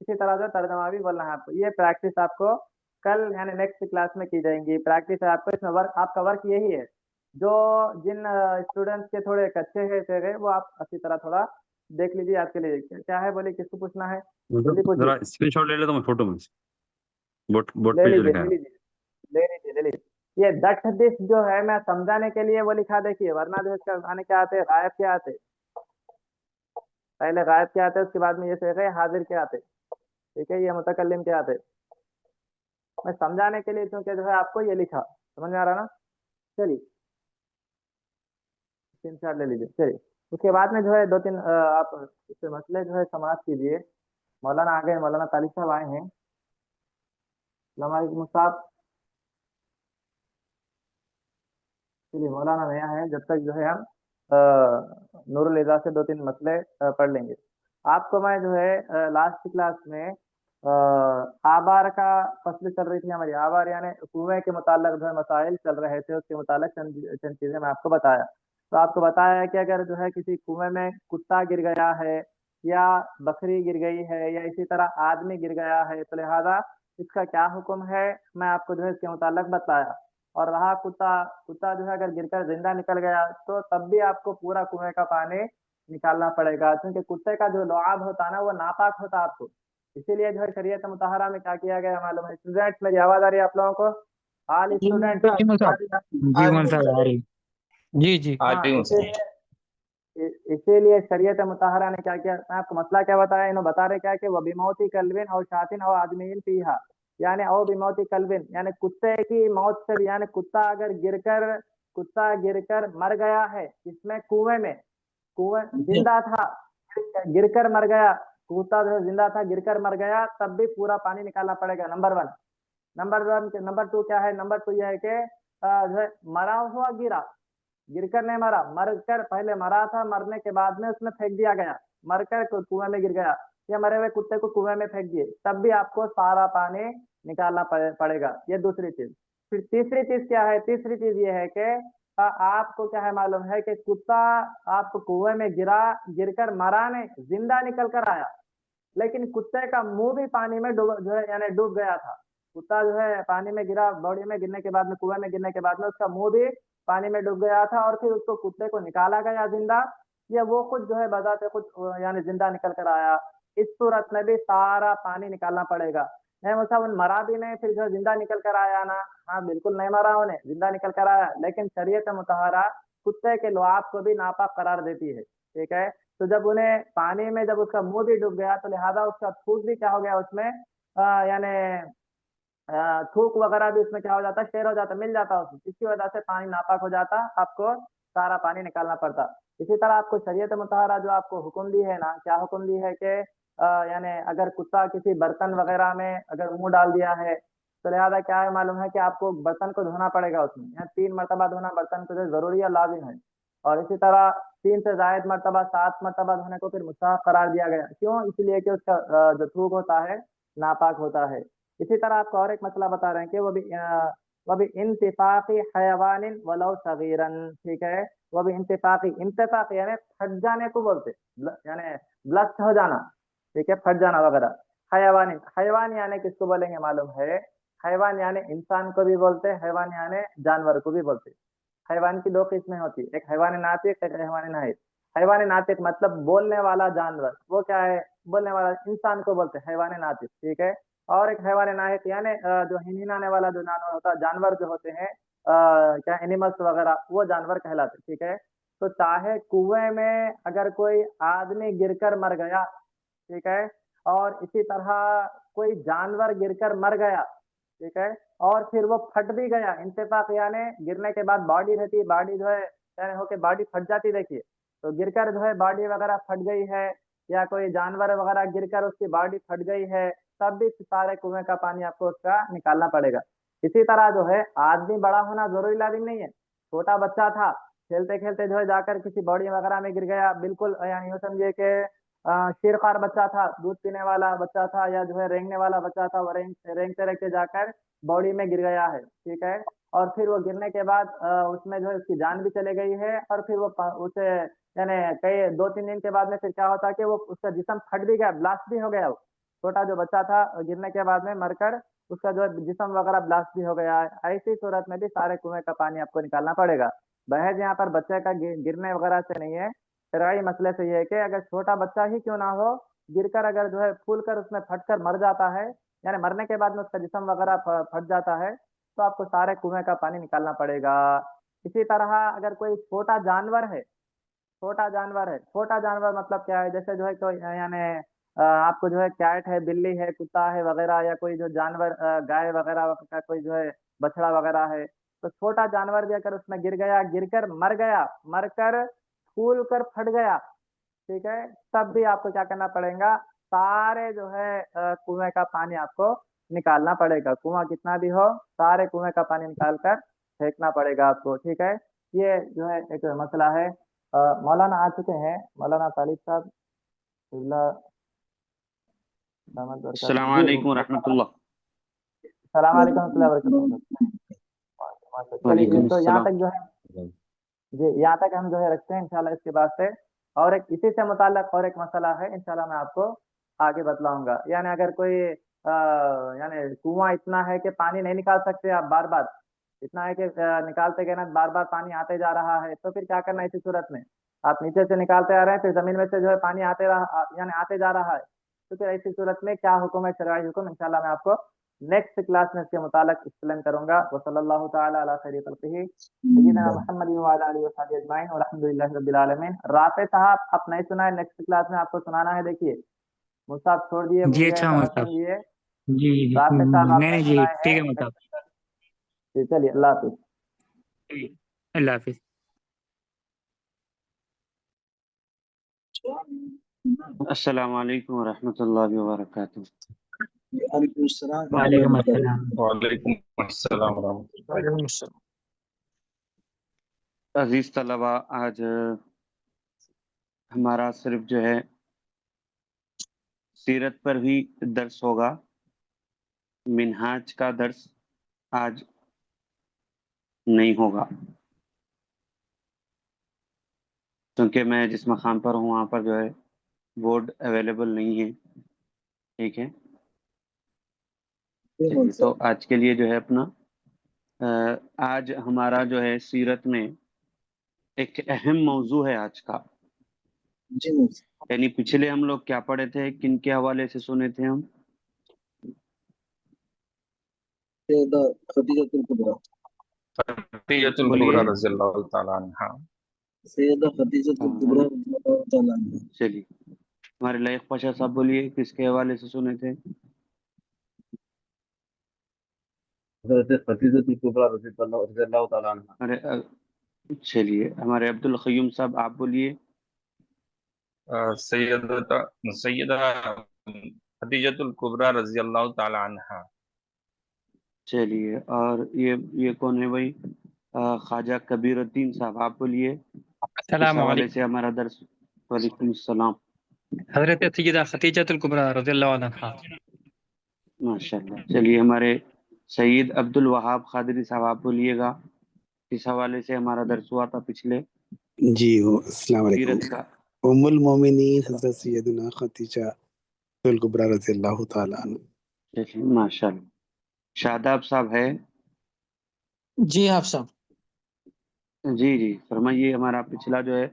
A: इसी तरह से तर्जमा भी बोलना है आपको। ये प्रैक्टिस आपको कल यानी नेक्स्ट क्लास में की जाएंगी। प्रैक्टिस है आपको, इसमें वर्क, आपका वर्क यही है। जो जिन स्टूडेंट्स के थोड़े कच्चे है वो आप अच्छी तरह थोड़ा देख लीजिए। आपके लिए क्या है, बोलिए किसको पूछना है, जल्दी पूछिए।
B: जरा स्क्रीनशॉट ले लेता हूँ फोटो में, बोर्ड
A: ले
B: पे जो
A: लीजिए
B: लिखा
A: ले
B: है।
A: लीजिए ले लीजिए ले लीजिए। ये दट दिस जो है मैं समझाने के लिए वो लिखा, देखिए, वरना जो इसका आने क्या आते हैं, गायब क्या आते, पहले गायब क्या आते, उसके बाद में ये से हाजिर क्या आते, ठीक है, ये मुतकल्लिम क्या आते। मैं समझाने के लिए क्योंकि जो है आपको ये लिखा, समझ में आ रहा ना। चलिए स्क्रीनशॉट ले लीजिए। चलिए, उसके बाद में जो है 2-3 आप इससे मसले जो है समाप्त कीजिए। मौलाना आ गए, मौलाना तालिब साहब आए हैं। अस्सलाम वालेकुम साहब। चलिए, मौलाना नया है, जब तक जो है हम नूरुल इज़ा से 2-3 मसले पढ़ लेंगे। आपको मैं जो है लास्ट क्लास में आबार का फसल चल रही थी हमारी, आबार यानी कुएं के मुताल्लिक जो है मसाइल चल रहे थे, उसके मुताल्लिक चंद चीजें मैं आपको बताया। तो आपको बताया है कि अगर जो है किसी कुएं में कुत्ता गिर गया है या बकरी गिर गई है या इसी तरह आदमी गिर गया है, तो लिहाजा इसका क्या हुक्म है, मैं आपको जो है इसके मुताल्लिक बताया। और रहा कुत्ता, कुत्ता जो है अगर गिरकर जिंदा निकल गया तो तब भी आपको पूरा कुएं का पानी निकालना पड़ेगा, क्योंकि कुत्ते का जो लुआब होता है ना वो नापाक होता है आपको। इसीलिए जो है शरीयत मुतहरा में क्या किया गया मालूम है। स्टूडेंट्स, मेरी आवाज आ रही है आप लोगों को? ऑल स्टूडेंट
H: जी मौलाना साहब आ रही। जी जी
A: हाँ, इसीलिए शरीयत मुतहरा ने क्या किया, मैं आपको मसला क्या बताया, इन्होंने बता रहे क्या कि वह बिमौती कल्बिन और शातिन और आदमीन पीहा, यानी और बिमौती कल्बिन यानी कुत्ते की मौत से, यानी कुत्ता गिरकर मर गया है, इसमें कुएं में, कुएं जिंदा था गिरकर मर गया, कुत्ता जो जिंदा था गिरकर मर गया, तब भी पूरा पानी निकालना पड़ेगा। नंबर 2 क्या है, नंबर 2 यह है कि जो है मरा हुआ गिरकर नहीं मरा, मरकर पहले मरा था, मरने के बाद में उसमें फेंक दिया गया, मरकर कुएं में गिर गया, या मरे हुए कुत्ते को कुएं में फेंक दिए, तब भी आपको सारा पानी निकालना पड़ेगा। ये दूसरी चीज। फिर तीसरी चीज क्या है, तीसरी चीज ये है कि आपको क्या है मालूम है कि कुत्ता आपको कुएं में गिरकर मरा नहीं, जिंदा निकल कर आया, लेकिन कुत्ते का मुंह भी पानी में डूब गया था। कुत्ता जो है पानी में गिरा, बॉडी में गिरने के बाद में, कुएं में गिरने के बाद में उसका मुंह भी पानी में डूब गया था, और फिर उसको कुत्ते को निकाला गया जिंदा, या वो खुद जो है बजाते खुद यानी जिंदा निकल कर आया। इस सूरत में भी सारा पानी निकालना पड़ेगा। नहीं मुसा मरा भी नहीं, फिर जो जिंदा निकल कर आया ना, हाँ बिल्कुल नहीं मरा, उन्हें जिंदा निकल कर आया, लेकिन शरीयत मुतहरा कुत्ते के लुआब को भी नापाक करार देती है, ठीक है। तो जब उन्हें पानी में जब उसका मुंह भी डूब गया, तो लिहाजा उसका थूक भी क्या हो गया उसमें, यानी थूक वगैरह भी उसमें क्या हो जाता, शेर हो जाता, मिल जाता उसमें, इसकी वजह से पानी नापाक हो जाता, आपको सारा पानी निकालना पड़ता। इसी तरह आपको शरीयत मुतहरा जो आपको हुक्म दी है ना, क्या हुक्म दी है कि यानी अगर कुत्ता किसी बर्तन वगैरह में अगर मुंह डाल दिया है, तो लिहाजा क्या है मालूम है कि आपको बर्तन को धोना पड़ेगा, उसमें यहाँ 3 मरतबा धोना बर्तन को जरूरी है, लाजिम है। और इसी तरह 3 से जायद मरतबा 7 मरतबा धोने को फिर मुस्ताहब करार दिया गया, क्यों, इसलिए कि उसका जो थूक होता है नापाक होता है। इसी तरह आपको और एक मसला बता रहे हैं कि वो भी इंतिफाकी हयवानिन वलौ सगीरन, ठीक है। वो भी इंतिफाक यानी फट जाने को बोलते, यानी ब्लस्ट हो जाना, ठीक है, फट जाना वगैरह। हैवान यानी किसको बोलेंगे मालूम है, हैवान यानी इंसान को भी बोलते, हैवान यानी जानवर को भी बोलते। हैवान की 2 किस्में होती है, एक हैवान नातिक, एक हैवान नाहिक। हैवान नातिक मतलब बोलने वाला जानवर, वो क्या है, बोलने वाला इंसान को बोलते हैवान नातिक, ठीक है। और एक हैवान नाहिक यानी जो हिनहिनाने वाला जो जानवर होता है, जानवर जो होते हैं क्या एनिमल्स वगैरह, वो जानवर कहलाते, ठीक है। تو چاہے کنویں میں اگر کوئی آدمی گر کر مر گیا، ٹھیک ہے، اور اسی طرح کوئی جانور گر کر مر گیا، ٹھیک ہے، اور پھر وہ پھٹ بھی گیا، انتفاق یعنی گرنے کے بعد باڈی رہتی، باڈی جو ہے یعنی ہو کے باڈی پھٹ جاتی، دیکھیے تو گر کر جو ہے باڈی وغیرہ پھٹ گئی ہے، یا کوئی جانور وغیرہ گر کر اس کی باڈی پھٹ گئی ہے، تب بھی سارے کنویں کا پانی آپ کو اس کا نکالنا پڑے گا۔ اسی طرح جو ہے آدمی بڑا ہونا ضروری لازم نہیں ہے، چھوٹا بچہ تھا کھیلتے کھیلتے جو ہے جا کر کسی باڑی وغیرہ میں گر گیا، بالکل یعنی یوں سمجھیے کہ شیرخوار بچہ تھا، دودھ پینے والا بچہ تھا، یا جو ہے رینگنے والا بچہ تھا، وہ رینگتے رینگتے جا کر باڑی میں گر گیا ہے، ٹھیک ہے، اور پھر وہ گرنے کے بعد اس میں جو ہے اس کی جان بھی چلے گئی ہے، اور پھر وہ اسے یعنی کئی 2-3 دن کے بعد میں پھر کیا ہوتا کہ وہ اس کا جسم پھٹ بھی گیا، بلاسٹ بھی ہو گیا، وہ چھوٹا جو بچہ تھا گرنے کے بعد میں مر کر اس کا جو ہے جسم وغیرہ بلاسٹ بھی ہو گیا ہے۔ ایسی صورت میں بھی سارے کنویں کا پانی آپ کو نکالنا پڑے گا۔ بحث یہاں پر بچے کا گرنے وغیرہ سے نہیں ہے، شرعی مسئلے سے یہ ہے کہ اگر چھوٹا بچہ ہی کیوں نہ ہو، گر کر اگر جو ہے پھول کر اس میں پھٹ کر مر جاتا ہے، یعنی مرنے کے بعد میں اس کا جسم وغیرہ پھٹ جاتا ہے، تو آپ کو سارے کنویں کا پانی نکالنا پڑے گا۔ اسی طرح اگر کوئی چھوٹا جانور ہے، چھوٹا جانور مطلب کیا ہے، جیسے جو ہے کوئی یعنی آپ کو جو ہے کیٹ ہے، بلی ہے، کتا ہے وغیرہ، یا کوئی جو جانور گائے وغیرہ کا کوئی جو ہے بچڑا وغیرہ ہے، تو چھوٹا جانور بھی اگر اس میں گر گیا، گر کر مر گیا، مر کر پھول کر پھٹ گیا، ٹھیک ہے، تب بھی آپ کو کیا کرنا پڑے گا، سارے جو ہے کنویں کا پانی آپ کو نکالنا پڑے گا، کنواں کتنا بھی ہو سارے کنویں کا پانی نکال کر پھینکنا پڑے گا آپ کو، ٹھیک ہے۔ یہ جو ہے ایک مسئلہ ہے۔ مولانا آ چکے ہیں، مولانا طالب صاحب،
M: السلام علیکم ورحمۃ اللہ۔
A: السلام علیکم ورحمۃ اللہ وبرکاتہ۔ چلیے
M: وعلیکم
A: تو یہاں
M: السلام۔
A: تک جو ہے جی یہاں تک ہم جو ہے رکھتے ہیں انشاءاللہ۔ اس کے بعد سے اور ایک اسی سے متعلق اور ایک مسئلہ ہے، انشاءاللہ میں آپ کو آگے بتلاؤں گا۔ یعنی اگر کوئی یعنی کنواں اتنا ہے کہ پانی نہیں نکال سکتے آپ بار بار، اتنا ہے کہ نکالتے گئے نا بار بار پانی آتے جا رہا ہے، تو پھر کیا کرنا ہے اسی صورت میں؟ آپ نیچے سے نکالتے آ رہے ہیں، پھر زمین میں سے جو ہے پانی آتے جا رہا ہے، تو پھر ایسی صورت میں کیا حکم ہے، شرعی حکم، انشاءاللہ میں آپ کو نیکسٹ کلاس میں اس کے متعلق ایکسپلین کروں گا۔ وصلی اللہ تعالی علی خیر خلقہ سیدنا محمد وعلی آلہ وصحبہ اجمعین والحمد للہ رب العالمین۔ رافع صاحب آپ نہیں سنا ہے، نیکسٹ کلاس میں آپ کو سنانا ہے، دیکھیے مصعب چھوڑ دیے،
H: جی
A: مجھے
H: اچھا
A: ایسا نہ
H: مصعب،
A: سمجھیے،
H: جی
A: رافع صاحب آپ
H: نہیں
A: نہیں
H: جی
A: سنائے
H: ٹھیک
A: ہیں،
H: ہے مصعب،
A: جی چلیے اللہ حافظ۔
H: اللہ حافظ۔
M: السلام علیکم ورحمۃ اللہ وبرکاتہ۔
E: وعلیکم السلام
H: وعلیکم السلام۔
D: وعلیکم السلام ورحمۃ اللہ۔
I: وعلیکم السلام۔
M: عزیز طلبہ، آج ہمارا صرف جو ہے سیرت پر ہی درس ہوگا، منہاج کا درس آج نہیں ہوگا، کیونکہ میں جس مقام پر ہوں وہاں پر جو ہے بورڈ اویلیبل نہیں ہے، ٹھیک ہے۔ چلیے تو آج کے لیے جو ہے اپنا آج ہمارا جو ہے سیرت میں ایک اہم موضوع ہے آج کا،
E: جی
M: یعنی پچھلے ہم لوگ کیا پڑھے تھے، کن کے حوالے سے سنے تھے ہم؟
E: سیدہ خدیجۃ الکبریٰ،
D: خدیجۃ
M: بولیے۔
D: الکبریٰ رضی اللہ تعالیٰ عنہا۔
E: سیدہ خدیجۃ الکبریٰ رضی اللہ تعالیٰ عنہا۔
M: چلیے ہمارے لائق پاشا صاحب بولیے، کس کے حوالے سے سنے تھے؟
N: حضرت خدیجۃ الکبریٰ رضی اللہ تعالیٰ عنہ۔
M: چلیے ہمارے عبد القیوم صاحب آپ بولیے۔
D: سیدہ خدیجۃ الکبریٰ رضی اللہ تعالیٰ عنہا۔
M: چلیے اور یہ کون ہے بھائی؟ خواجہ کبیر الدین صاحب آپ بولیے، کس
H: السلام
M: حوالے
H: علیکم۔
M: سے ہمارا درس؟ وعلیکم السلام۔
H: حضرت سیدہ خدیجۃ الکبریٰ رضی اللہ عنہا۔
M: ماشاء اللہ۔ چلیے ہمارے سید عبد الوہاب قادری صاحب آپ بولیے گا، کس حوالے سے ہمارا درس ہوا تھا پچھلے؟
L: جی السلام علیکم۔
M: سیرت کا۔
L: ام المومنین حضرت سیدنا خدیجہ الکبریٰ رضی اللہ تعالیٰ عنہ۔
M: چلیے ماشاء اللہ۔ شاداب صاحب ہے؟
I: جی آپ صاحب۔
M: جی فرمائیے، ہمارا پچھلا جو ہے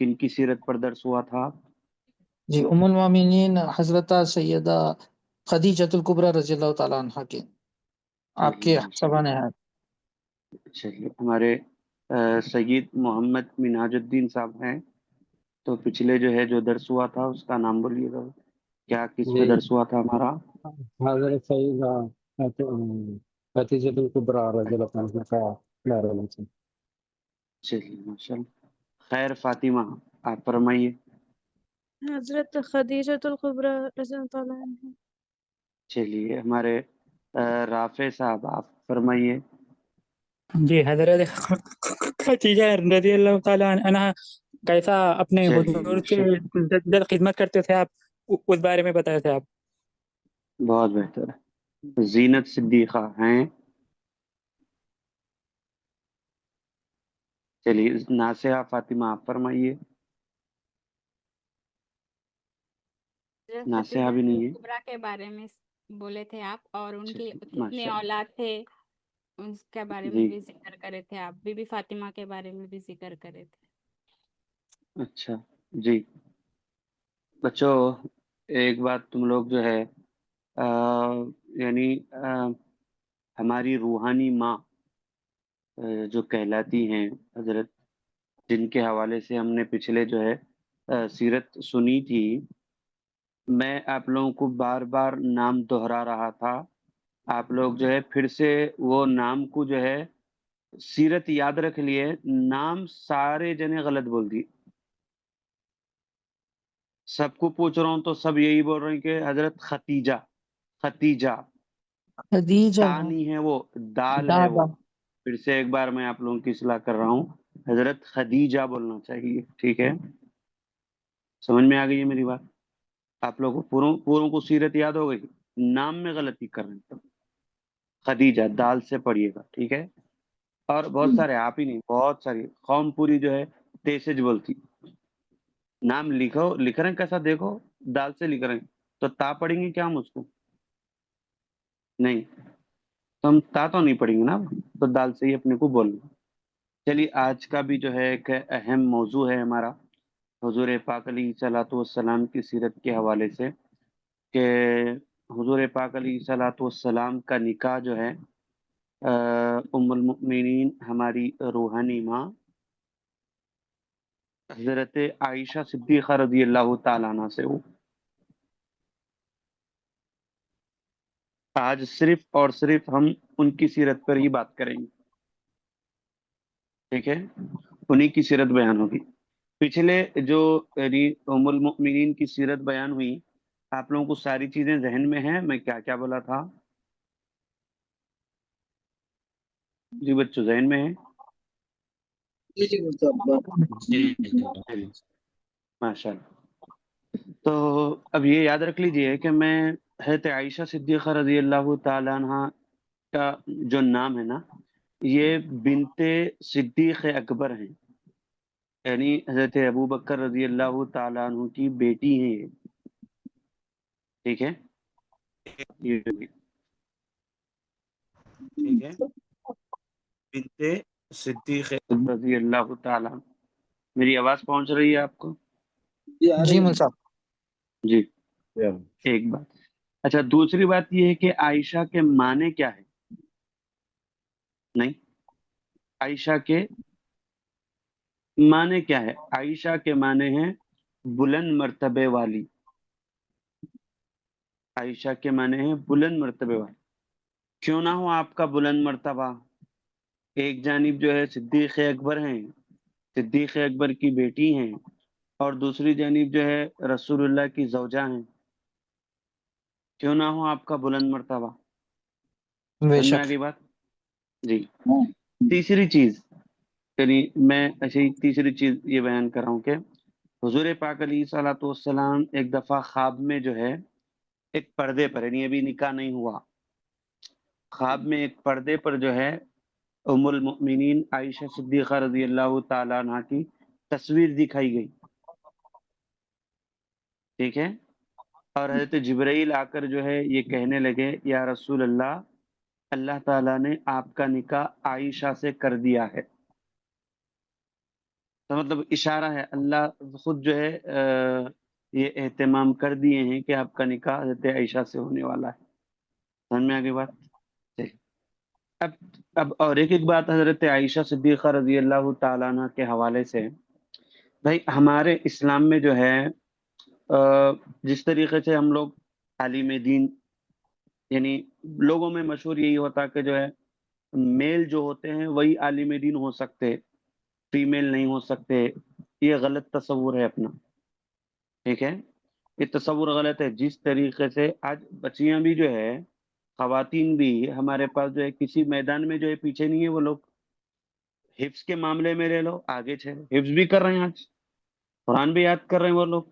M: کن کی سیرت پر درس ہوا تھا؟
I: جی ام المومنین حضرت سیدہ خدیجۃ الکبریٰ رضی اللہ تعالیٰ عنہ کے آپ کے
M: چلیے ماشاء
I: سبان
M: اللہ۔
I: ہے۔
M: چلیے ہمارے سید محمد منہاج الدین صاحب ہیں، تو پچھلے جو ہے جو درس ہوا تھا اس کا نام بولیے گا، کیا کس پہ
F: جی
M: درس ہوا تھا ہمارا؟
F: حضرت سیدہ خدیجۃ الکبریٰ رضی اللہ عنہا کا بارے میں سے۔
M: چلیے ماشاء اللہ، خیر فاطمہ آپ فرمائیے۔
J: حضرت خدیجۃ الکبریٰ رضی اللہ عنہ۔
M: چلیے ہمارے رافع صاحب آپ فرمائیے۔
O: جی حضرت خدیجہ رضی اللہ تعالیٰ عنہ کیسا اپنے
M: چلیے
O: حضور
M: ماشاء
O: کے
M: اللہ،
O: خدمت کرتے تھے آپ، اس بارے میں بتائے تھے آپ۔
M: بہت بہتر ہے۔ زینت صدیقہ ہیں؟ چلیے ناصحہ فاطمہ آپ فرمائیے۔ ناصحہ بھی
G: خدیجہ
M: نہیں ہے؟
G: کبریٰ کے بارے میں بولے تھے آپ، اور ان کی
M: چلیے
G: کتنے
M: ماشاء اللہ،
G: اولاد تھے اس کے بارے میں
M: جی
G: بھی ذکر کرے تھے آپ، بی بی فاطمہ کے بارے میں بھی ذکر کرے تھے۔
M: اچھا جی بچوں، ایک بات تم لوگ جو ہے یعنی ہماری روحانی ماں جو کہلاتی ہیں حضرت، جن کے حوالے سے ہم نے پچھلے جو ہے سیرت سنی تھی، میں آپ لوگوں کو بار بار نام دہرا رہا تھا، آپ لوگ جو ہے پھر سے وہ نام کو جو ہے سیرت یاد رکھ لیے، نام سارے جنے غلط بول دی، سب کو پوچھ رہا ہوں تو سب یہی بول رہے ہیں کہ حضرت ختیجہ، ختیجہ
I: خدیجہ
M: تا نہیں ہے، وہ دال ہے وہ۔
I: دادا
M: پھر سے ایک بار میں آپ لوگوں کی اصلاح کر رہا ہوں، حضرت خدیجہ بولنا چاہیے، ٹھیک ہے؟ سمجھ میں آ گئی ہے میری بات؟ آپ لوگوں کو پوروں کو سیرت یاد ہو گئی، نام میں غلطی کر رہے ہیں تو خدیجہ دال سے پڑھیے گا، ٹھیک ہے؟ اور بہت سارے، آپ ہی نہیں، بہت ساری قوم پوری جو ہے تیسج بولتی، نام لکھ رہے ہیں کیسا دیکھو، دال سے لکھ رہے ہیں تو تا پڑھیں گے کیا ہم اس کو؟ نہیں، تو ہم تا تو نہیں پڑھیں گے نا، تو دال سے ہی اپنے کو بولنا۔ چلیے آج کا بھی جو ہے ایک اہم موضوع ہے ہمارا حضور پاک علیہ صلاۃ والسلام کی سیرت کے حوالے سے، کہ حضور پاک علیہ صلاۃ والسلام کا نکاح جو ہے ام المؤمنین ہماری روحانی ماں حضرت عائشہ صدیقہ رضی اللہ تعالیٰ عنہ سے ہو۔ آج صرف اور صرف ہم ان کی سیرت پر ہی بات کریں گے، ٹھیک ہے؟ انہی کی سیرت بیان ہوگی۔ پچھلے جو یعنی ام المؤمنین کی سیرت بیان ہوئی، آپ لوگوں کو ساری چیزیں ذہن میں ہیں میں کیا کیا بولا تھا؟ جی بچوں ذہن میں ہے؟
E: جی
M: جی ماشاء اللہ۔ تو اب یہ یاد رکھ لیجئے کہ میں حضرت عائشہ صدیقہ رضی اللہ تعالیٰ عنہ کا جو نام ہے نا، یہ بنت صدیق اکبر ہیں، یعنی حضرت ابو بکر رضی اللہ تعالیٰ عنہ کی بیٹی ہیں یہ، ٹھیک ہے؟ ٹھیک ہے، بنت صدیق رضی اللہ تعالیٰ عنہ۔ میری آواز پہنچ رہی ہے آپ کو؟
I: جی مول صاحب۔
M: جی ایک بات، اچھا دوسری بات یہ ہے کہ عائشہ کے معنی کیا ہے؟ نہیں، عائشہ کے معنی کیا ہے؟ عائشہ کے معنی ہیں بلند مرتبے والی، عائشہ کے معنی ہیں بلند مرتبے والی۔ کیوں نہ ہو آپ کا بلند مرتبہ، ایک جانب جو ہے صدیق اکبر ہیں، صدیق اکبر کی بیٹی ہیں، اور دوسری جانب جو ہے رسول اللہ کی زوجہ ہیں، کیوں نہ ہو آپ کا بلند مرتبہ؟
I: بے
M: سمجھ میں
I: شک۔
M: آ گئی بات؟ جی تیسری چیز، یعنی میں ایسے ہی تیسری چیز یہ بیان کر رہا ہوں کہ حضور پاک علیہ صلاۃ والسلام ایک دفعہ خواب میں جو ہے ایک پردے پر، یعنی ابھی نکاح نہیں ہوا، خواب میں ایک پردے پر جو ہے ام المؤمنین عائشہ صدیقہ رضی اللہ تعالیٰ عنہ کی تصویر دکھائی گئی، ٹھیک ہے؟ اور حضرت جبرائیل آ کر جو ہے یہ کہنے لگے یا رسول اللہ، اللہ تعالیٰ نے آپ کا نکاح عائشہ سے کر دیا ہے، تو مطلب اشارہ ہے، اللہ خود جو ہے یہ اہتمام کر دیے ہیں کہ آپ کا نکاح حضرت عائشہ سے ہونے والا ہے۔ سمجھ میں آگے بات؟ اب اور ایک بات حضرت عائشہ صدیقہ رضی اللہ تعالیٰ عنہ کے حوالے سے، بھائی ہمارے اسلام میں جو ہے جس طریقے سے ہم لوگ تعلیم دین، یعنی لوگوں میں مشہور یہی ہوتا کہ جو ہے میل جو ہوتے ہیں وہی عالم دین ہو سکتے، فیمیل نہیں ہو سکتے. یہ غلط تصور ہے اپنا، ٹھیک ہے، یہ تصور غلط ہے. جس طریقے سے آج بچیاں بھی جو ہے، خواتین بھی ہمارے پاس جو ہے کسی میدان میں جو ہے پیچھے نہیں ہے. وہ لوگ حفظ کے معاملے میں لے لو، آگے چھ حفظ بھی کر رہے ہیں، آج قرآن بھی یاد کر رہے ہیں، وہ لوگ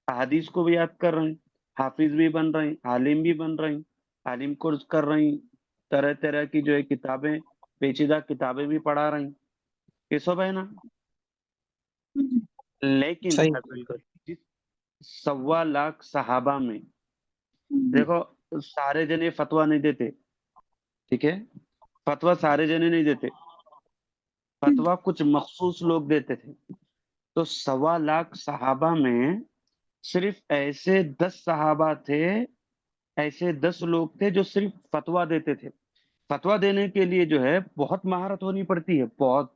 M: احادیث کو بھی یاد کر رہے ہیں، حافظ بھی بن رہے ہیں، عالم بھی بن رہے ہیں، عالم کورس کر رہے ہیں، طرح طرح کی جو ہے کتابیں، پیچیدہ کتابیں بھی پڑھا رہے ہیں. یہ سب ہے نا. لیکن
I: صحیح بالکل.
M: جس 1.25 لاکھ صحابہ میں دیکھو سارے جنے فتویٰ نہیں دیتے، ٹھیک ہے، فتویٰ سارے جنے نہیں دیتے، فتویٰ کچھ مخصوص لوگ دیتے تھے. تو 1.25 لاکھ صحابہ میں صرف ایسے 10 صحابہ تھے، ایسے 10 لوگ تھے جو صرف فتویٰ دیتے تھے. فتویٰ دینے کے لیے جو ہے بہت مہارت ہونی پڑتی ہے، بہت،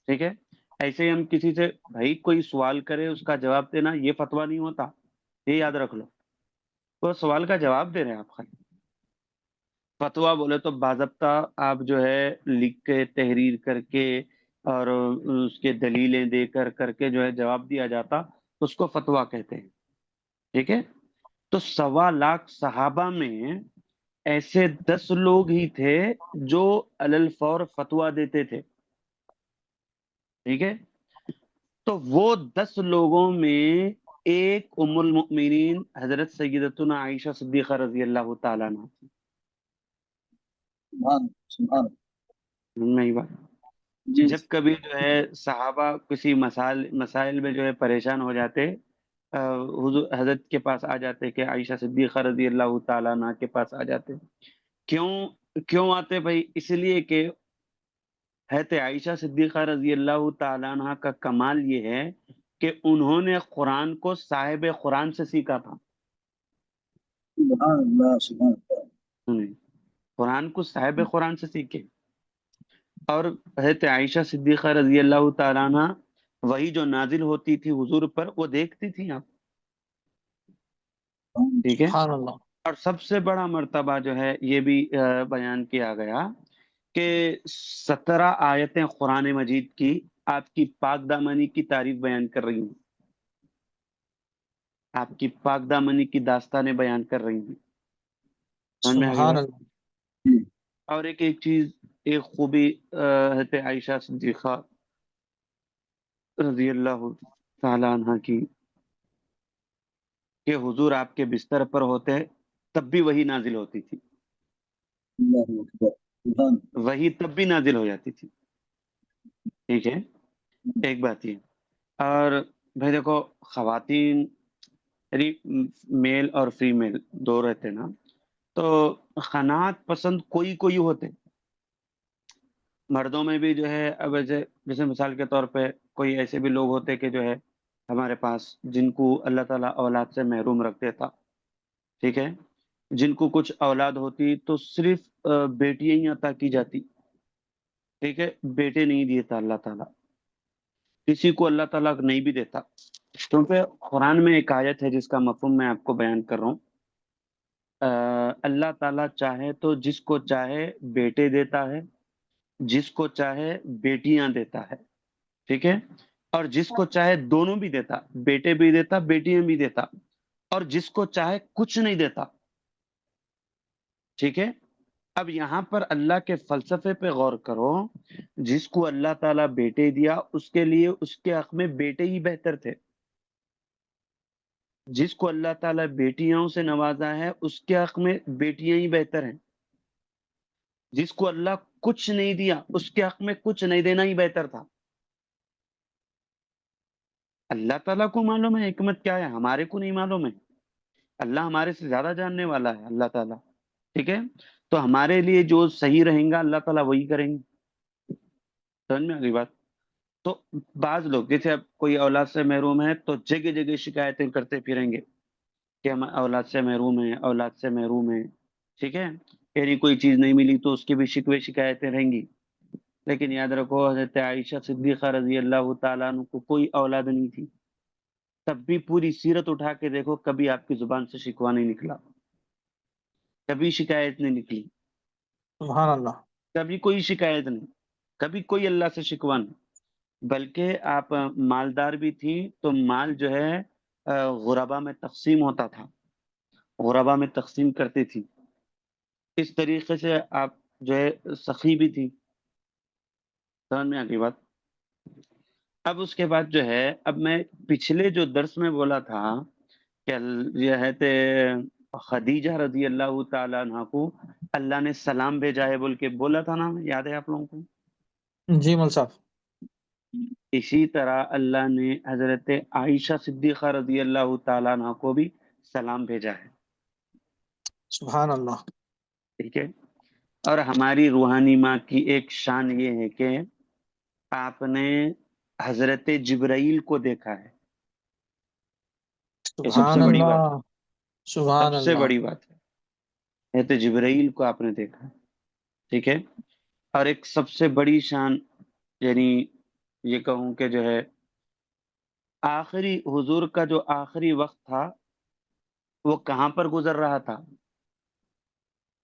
M: ٹھیک ہے. ایسے ہم کسی سے بھائی کوئی سوال کرے اس کا جواب دینا یہ فتویٰ نہیں ہوتا، یہ یاد رکھ لو. وہ سوال کا جواب دے رہے ہیں آپ خالی. فتویٰ بولے تو باضابطہ آپ جو ہے لکھ کے تحریر کر کے اور اس کے دلیلیں دے کر کے جو ہے جواب دیا جاتا، اس کو فتویٰ کہتے ہیں، ٹھیک ہے. تو 1.25 لاکھ صحابہ میں ایسے 10 لوگ ہی تھے جو علی الفور فتویٰ دیتے تھے، ٹھیک ہے. تو وہ 10 لوگوں میں ایک ام المؤمنین حضرت سیدتنا عائشہ صدیقہ رضی اللہ تعالیٰ عنہ تھی. نہیں بات. جب کبھی جو ہے صحابہ کسی مسائل میں جو ہے پریشان ہو جاتے، حضور حضرت کے پاس آ جاتے کہ عائشہ صدیقہ رضی اللہ تعالیٰ عنہ کے پاس آ جاتے. کیوں آتے بھائی؟ اس لیے کہ حضرت عائشہ صدیقہ رضی اللہ تعالیٰ عنہ کا کمال یہ ہے کہ انہوں نے قرآن کو صاحب قرآن سے سیکھا تھا. قرآن کو صاحب قرآن سے سیکھے. اور حضرت عائشہ صدیقہ رضی اللہ تعالیٰ عنہ وہی جو نازل ہوتی تھی حضور پر وہ دیکھتی تھی آپ، ٹھیک ہے.
I: سبحان اللہ.
M: اور سب سے بڑا مرتبہ جو ہے یہ بھی بیان کیا گیا کہ 17 آیتیں قرآن مجید کی آپ کی پاک دامنی کی تعریف بیان کر رہی ہوں، آپ کی پاک دامنی کی داستانیں بیان کر رہی ہیں. سمجھ میں آ گئی
I: سبحان
M: بات؟
I: اللہ.
M: اور ایک چیز، ایک خوبی حضرت عائشہ صدیقہ رضی اللہ تعالی عنہ کی کہ حضور آپ کے بستر پر ہوتے تب بھی وہی نازل ہوتی تھی، وہی تب بھی نازل ہو جاتی تھی، ٹھیک ہے. ایک بات یہ. اور بھائی دیکھو خواتین یعنی میل اور فیمیل دو رہتے نا، تو قناعت پسند کوئی ہوتے. مردوں میں بھی جو ہے اب جیسے مثال کے طور پہ کوئی ایسے بھی لوگ ہوتے کہ جو ہے ہمارے پاس جن کو اللہ تعالیٰ اولاد سے محروم رکھ دیتا، ٹھیک ہے، جن کو کچھ اولاد ہوتی تو صرف بیٹیاں ہی عطا کی جاتی، ٹھیک ہے، بیٹے نہیں دیتا اللہ تعالیٰ، کسی کو اللہ تعالیٰ نہیں بھی دیتا. کیونکہ قرآن میں ایک آیت ہے جس کا مفہوم میں آپ کو بیان کر رہا ہوں. اللہ تعالیٰ چاہے تو جس کو چاہے بیٹے دیتا ہے، جس کو چاہے بیٹیاں دیتا ہے، ٹھیک ہے، اور جس کو چاہے دونوں بھی دیتا، بیٹے بھی دیتا بیٹیاں بھی دیتا، اور جس کو چاہے کچھ نہیں دیتا، ٹھیک ہے. اب یہاں پر اللہ کے فلسفے پہ غور کرو. جس کو اللہ تعالیٰ بیٹے دیا اس کے لیے اس کے حق میں بیٹے ہی بہتر تھے. جس کو اللہ تعالیٰ بیٹیوں سے نوازا ہے اس کے حق میں بیٹیاں ہی بہتر ہیں. جس کو اللہ کچھ نہیں دیا اس کے حق میں کچھ نہیں دینا ہی بہتر تھا. اللہ تعالیٰ کو معلوم ہے حکمت کیا ہے، ہمارے کو نہیں معلوم ہے. اللہ ہمارے سے زیادہ جاننے والا ہے اللہ تعالیٰ، ٹھیک ہے. تو ہمارے لیے جو صحیح رہیں گا اللہ تعالیٰ وہی کریں گے. سمجھ میں آ گئی بات؟ تو بعض لوگ جیسے اب کوئی اولاد سے محروم ہے تو جگہ جگہ شکایتیں کرتے پھریں گے کہ ہم اولاد سے محروم ہیں، اولاد سے محروم ہیں، ٹھیک ہے. یعنی کوئی چیز نہیں ملی تو اس کی بھی شکوے شکایتیں رہیں گی. لیکن یاد رکھو حضرت عائشہ صدیقہ رضی اللہ تعالیٰ عنہ کو کوئی اولاد نہیں تھی، تب بھی پوری سیرت اٹھا کے دیکھو کبھی آپ کی زبان سے شکوہ نہیں نکلا، کبھی شکایت نہیں نکلی،
I: سبحان اللہ.
M: کبھی کوئی شکایت نہیں، کبھی کوئی اللہ سے شکوہ نہیں. بلکہ آپ مالدار بھی تھی تو مال جو ہے غربا میں تقسیم ہوتا تھا، غربا میں تقسیم کرتی تھی. اس طریقے سے آپ جو ہے سخی بھی تھی. سمجھ میں آ گئی بات. اب اس کے بعد جو ہے اب میں پچھلے جو درس میں بولا تھا کہ یہ ہے خدیجہ رضی اللہ تعالیٰ عنہ کو اللہ نے سلام بھیجا ہے بول کے بولا تھا نا، یاد ہے آپ لوگوں کو؟
I: جی مول صاحب.
M: اسی طرح اللہ نے حضرت عائشہ صدیقہ رضی اللہ تعالیٰ عنہ کو بھی سلام بھیجا ہے.
I: سبحان اللہ.
M: ٹھیک ہے. اور ہماری روحانی ماں کی ایک شان یہ ہے کہ آپ نے حضرت جبرائیل کو دیکھا ہے. یہ سب سے
I: سبحان
M: بڑی بات ہے،
I: اللہ. سبحان
M: سب سے
I: اللہ.
M: بڑی بات ہے. حضرت جبرائیل کو آپ نے دیکھا ہے. ٹھیک ہے. اور ایک سب سے بڑی شان یعنی یہ کہوں کہ جو ہے آخری حضور کا جو آخری وقت تھا وہ کہاں پر گزر رہا تھا؟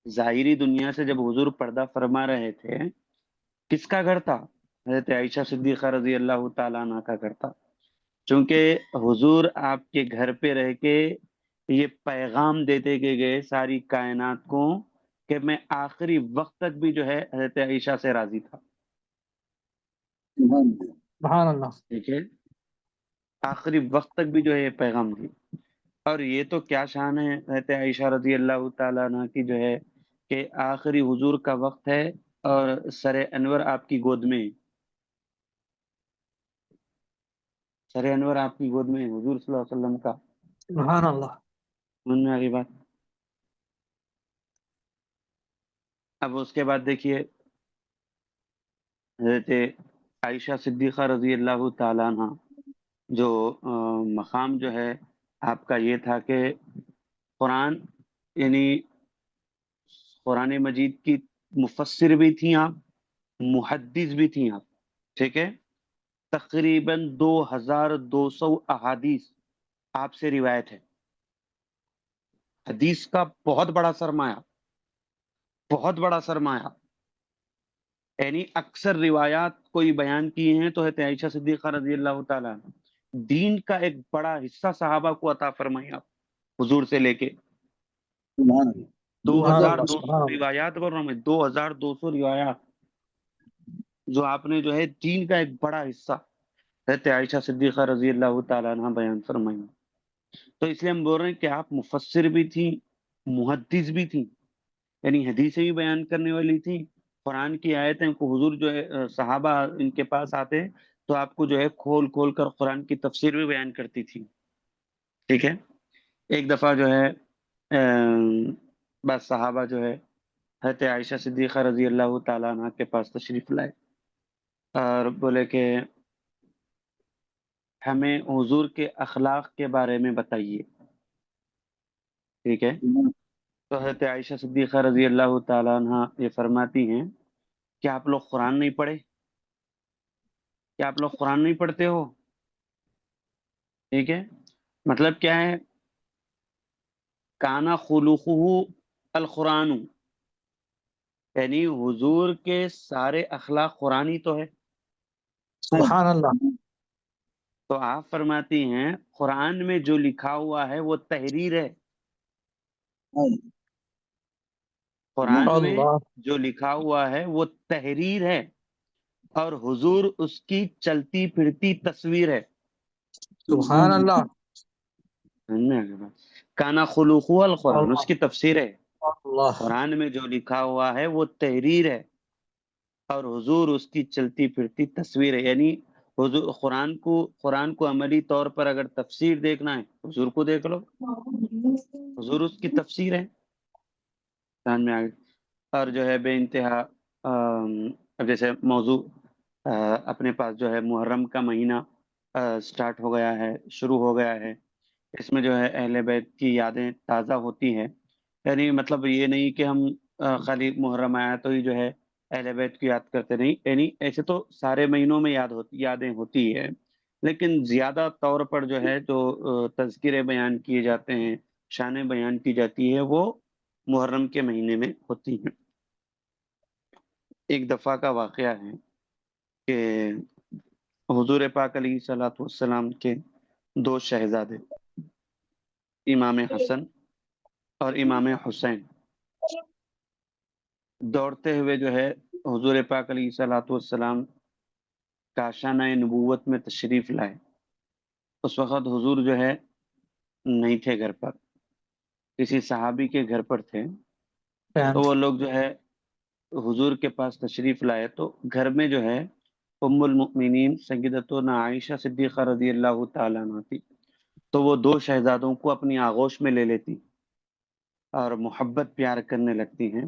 M: ظاہری دنیا سے جب حضور پردہ فرما رہے تھے کس کا گھر تھا؟ حضرت عائشہ صدیقہ رضی اللہ تعالیٰ عنہ کا گھر تھا. چونکہ حضور آپ کے گھر پہ رہ کے یہ پیغام دیتے کہ گئے ساری کائنات کو کہ میں آخری وقت تک بھی جو ہے حضرت عائشہ سے راضی تھا.
I: سبحان اللہ.
M: ٹھیک ہے. آخری وقت تک بھی جو ہے یہ پیغام دی. اور یہ تو کیا شان ہے حضرت عائشہ رضی اللہ تعالیٰ عنہ کی جو ہے کہ آخری حضور کا وقت ہے اور سر انور آپ کی گود میں، سر انور آپ کی گود میں حضور صلی اللہ علیہ وسلم کا.
I: سبحان اللہ.
M: سمجھ میں آ گئی بات. اب اس کے بعد دیکھیے حضرت عائشہ صدیقہ رضی اللہ تعالیٰ عنہ جو مقام جو ہے آپ کا یہ تھا کہ قرآن یعنی قرآن مجید کی مفسر بھی تھیں آپ، محدث بھی تھیں آپ. ٹھیک ہے. تقریباً 2200 احادیث آپ سے روایت ہے. حدیث کا بہت بڑا سرمایہ، بہت بڑا سرمایہ. یعنی اکثر روایات کوئی بیان کی ہیں تو ہے عائشہ صدیقہ رضی اللہ تعالیٰ عنہ. دین کا ایک بڑا حصہ صحابہ کو عطا فرمائی آپ حضور سے لے کے. 2200 روایات بول رہا ہوں میں، 2200 روایات جو آپ نے جو ہے دین کا ایک بڑا حصہ حضرت عائشہ صدیقہ رضی اللہ تعالیٰ عنہ بیان فرمائی. تو اس لیے ہم بول رہے ہیں کہ آپ مفسر بھی تھیں، محدث بھی تھیں، یعنی حدیثیں بھی بیان کرنے والی تھیں. قرآن کی آیتیں کو حضور جو ہے صحابہ ان کے پاس آتے تو آپ کو جو ہے کھول کھول کر قرآن کی تفسیر بھی بیان کرتی تھی. ٹھیک ہے. ایک دفعہ جو ہے بس صحابہ جو ہے حضرت عائشہ صدیقہ رضی اللہ تعالیٰ عنہ کے پاس تشریف لائے اور بولے کہ ہمیں حضور کے اخلاق کے بارے میں بتائیے. ٹھیک ہے. تو حضرت عائشہ صدیقہ رضی اللہ تعالیٰ عنہ یہ فرماتی ہیں کہ آپ لوگ قرآن نہیں پڑھے؟ کہ آپ لوگ قرآن نہیں پڑھتے ہو؟ ٹھیک ہے. مطلب کیا ہے؟ کانا خلوقہ القرآن، یعنی حضور کے سارے اخلاق قرآنی تو ہے.
I: سبحان اللہ.
M: تو آپ فرماتی ہیں قرآن میں جو لکھا ہوا ہے وہ تحریر ہے. قرآن میں جو لکھا ہوا ہے وہ تحریر ہے اور حضور اس کی چلتی پھرتی تصویر ہے.
I: سبحان اللہ.
M: کانا خلوقہ القرآن اس کی تفسیر ہے.
I: اللہ.
M: قرآن میں جو لکھا ہوا ہے وہ تحریر ہے اور حضور اس کی چلتی پھرتی تصویر ہے. یعنی حضور قرآن کو عملی طور پر اگر تفسیر دیکھنا ہے حضور کو دیکھ لو، حضور اس کی تفسیر ہے. سمجھ میں آ گئی. اور جو ہے بے انتہا اب جیسے موضوع اپنے پاس جو ہے محرم کا مہینہ سٹارٹ ہو گیا ہے، شروع ہو گیا ہے. اس میں جو ہے اہل بیت کی یادیں تازہ ہوتی ہیں. یعنی مطلب یہ نہیں کہ ہم خالی محرم آیا تو ہی جو ہے اہل بیت کو یاد کرتے نہیں، یعنی ایسے تو سارے مہینوں میں یادیں ہوتی ہے، لیکن زیادہ طور پر جو ہے جو تذکرے بیان کیے جاتے ہیں، شانیں بیان کی جاتی ہے، وہ محرم کے مہینے میں ہوتی ہیں۔ ایک دفعہ کا واقعہ ہے کہ حضور پاک علیہ الصلوۃ والسلام کے 2 شہزادے امام حسن اور امام حسین دوڑتے ہوئے جو ہے حضور پاک علیہ الصلوۃ والسلام کاشانہ نبوت میں تشریف لائے۔ اس وقت حضور جو ہے نہیں تھے گھر پر، کسی صحابی کے گھر پر تھے، تو وہ لوگ جو ہے حضور کے پاس تشریف لائے تو گھر میں جو ہے ام المؤمنین سیدتنا عائشہ صدیقہ رضی اللہ تعالیٰ عنہ تھی، تو وہ 2 شہزادوں کو اپنی آغوش میں لے لیتی اور محبت پیار کرنے لگتی ہیں۔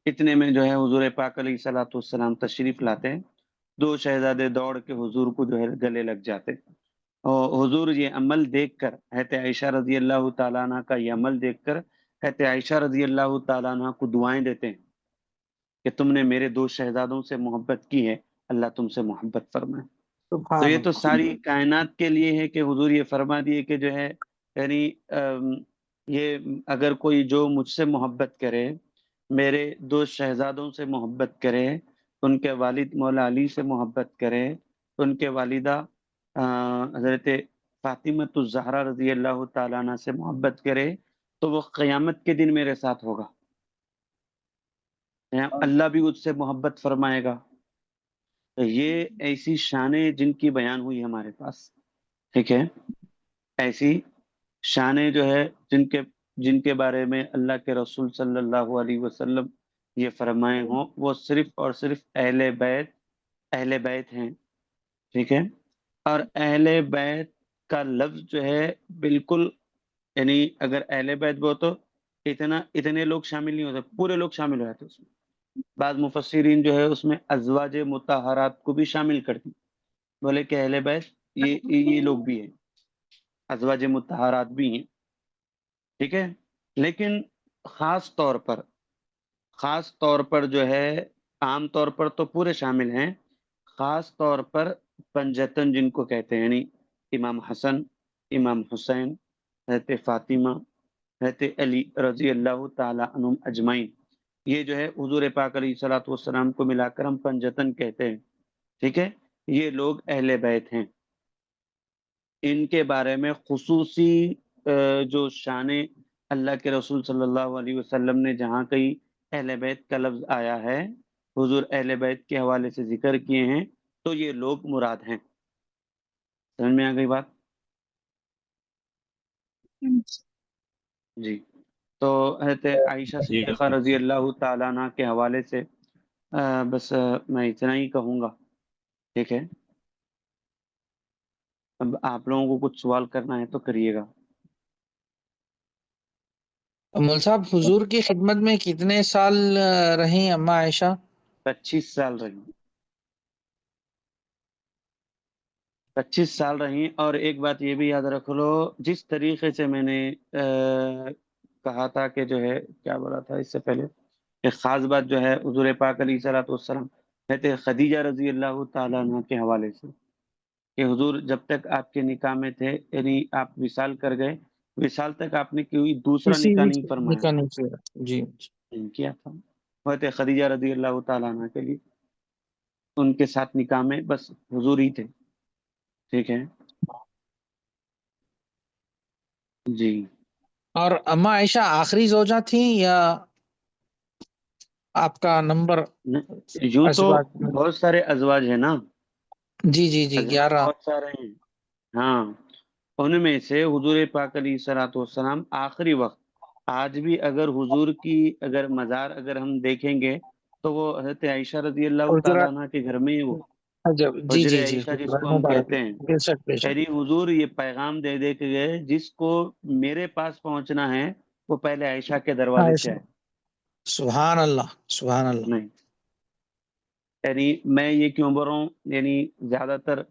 M: اتنے میں جو ہے حضور پاک علیہ الصلوۃ والسلام تشریف لاتے ہیں، 2 شہزادے دوڑ کے حضور کو جو ہے گلے لگ جاتے، اور حضور یہ عمل دیکھ کر، حضرت عائشہ رضی اللہ تعالیٰ عنہ کا یہ عمل دیکھ کر حضرت عائشہ رضی اللہ تعالیٰ عنہ کو دعائیں دیتے ہیں کہ تم نے میرے 2 شہزادوں سے محبت کی ہے، اللہ تم سے محبت فرمائے۔ تو یہ تو ساری کائنات کے لیے ہے کہ حضور یہ فرما دیے کہ جو ہے یعنی یہ اگر کوئی جو مجھ سے محبت کرے، میرے 2 شہزادوں سے محبت کرے، ان کے والد مولا علی سے محبت کرے، ان کے والدہ حضرت فاطمۃ الزہرا رضی اللہ تعالیٰ عنہ سے محبت کرے، تو وہ قیامت کے دن میرے ساتھ ہوگا، اللہ بھی اس سے محبت فرمائے گا۔ تو یہ ایسی شانیں جن کی بیان ہوئی ہمارے پاس، ٹھیک ہے، ایسی شانیں جو ہے جن کے بارے میں اللہ کے رسول صلی اللہ علیہ وسلم یہ فرمائے ہوں، وہ صرف اور صرف اہل بیت ہیں، ٹھیک ہے۔ اور اہل بیت کا لفظ جو ہے بالکل، یعنی اگر اہل بیت بو تو اتنے لوگ شامل نہیں ہوتے، پورے لوگ شامل ہو جاتے اس میں۔ بعض مفسرین جو ہے اس میں ازواج مطہرات کو بھی شامل کرتی، بولے کہ اہل بیت یہ لوگ بھی ہیں، ازواج مطہرات بھی ہیں، ٹھیک ہے۔ لیکن خاص طور پر جو ہے، عام طور پر تو پورے شامل ہیں، خاص طور پر پنجتن جن کو کہتے ہیں، یعنی امام حسن، امام حسین، حضرت فاطمہ، حضرت علی رضی اللہ تعالی عنہم اجمعین، یہ جو ہے حضور پاک علیہ الصلوۃ والسلام کو ملا کر ہم پنجتن کہتے ہیں، ٹھیک ہے۔ یہ لوگ اہل بیت ہیں، ان کے بارے میں خصوصی جو شانیں اللہ کے رسول صلی اللہ علیہ وسلم نے جہاں کہیں اہل بیت کا لفظ آیا ہے، حضور اہل بیت کے حوالے سے ذکر کیے ہیں، تو یہ لوگ مراد ہیں۔ سمجھ میں آ گئی بات؟ جی، تو حضرت عائشہ صدیقہ رضی اللہ تعالیٰ عنہ کے حوالے سے بس میں اتنا ہی کہوں گا، ٹھیک ہے۔ اب آپ لوگوں کو کچھ سوال کرنا ہے تو کریے گا۔
I: مول صاحب، حضور کی خدمت میں کتنے سال رہیں اما عائشہ؟
M: 25 سال رہی، 25 سال رہی۔ اور ایک بات یہ بھی یاد رکھ لو، جس طریقے سے میں نے کہا تھا کہ جو ہے کیا بولا تھا اس سے پہلے، ایک خاص بات جو ہے حضور پاک علیہ الصلوۃ والسلام کہتے خدیجہ رضی اللہ تعالیٰ عنہ کے حوالے سے کہ حضور جب تک آپ کے نکاح میں تھے، یعنی آپ وصال کر گئے، وصال تک آپ نے کوئی دوسرا نکاح نہیں فرمایا،
I: جی
M: کیا تھا حضرت خدیجہ رضی اللہ تعالیٰ عنہ کے لیے، ان کے ساتھ نکاح میں بس حضور ہی تھے، ٹھیک ہے جی۔
I: اور اما عائشہ آخری زوجہ تھیں یا آپ کا نمبر؟
M: یوں تو بہت سارے ازواج ہیں نا،
I: جی 11
M: بہت سارے ہیں، ہاں، ان میں سے حضور پاک علیہ الصلوۃ والسلام آخری وقت، آج بھی اگر حضور کی اگر مزار اگر ہم دیکھیں گے تو وہ حضرت عائشہ رضی اللہ تعالیٰ عنہ کے گھر میں ہی وہ حجر عائشہ جس کو ہم کہتے ہیں، یعنی حضور یہ پیغام دے دے کے گئے، جس کو میرے پاس پہنچنا ہے وہ پہلے عائشہ کے دروازے سے آئے۔
I: سبحان اللہ، سبحان اللہ۔
M: نہیں، یعنی میں یہ کیوں بول رہا ہوں، یعنی زیادہ تر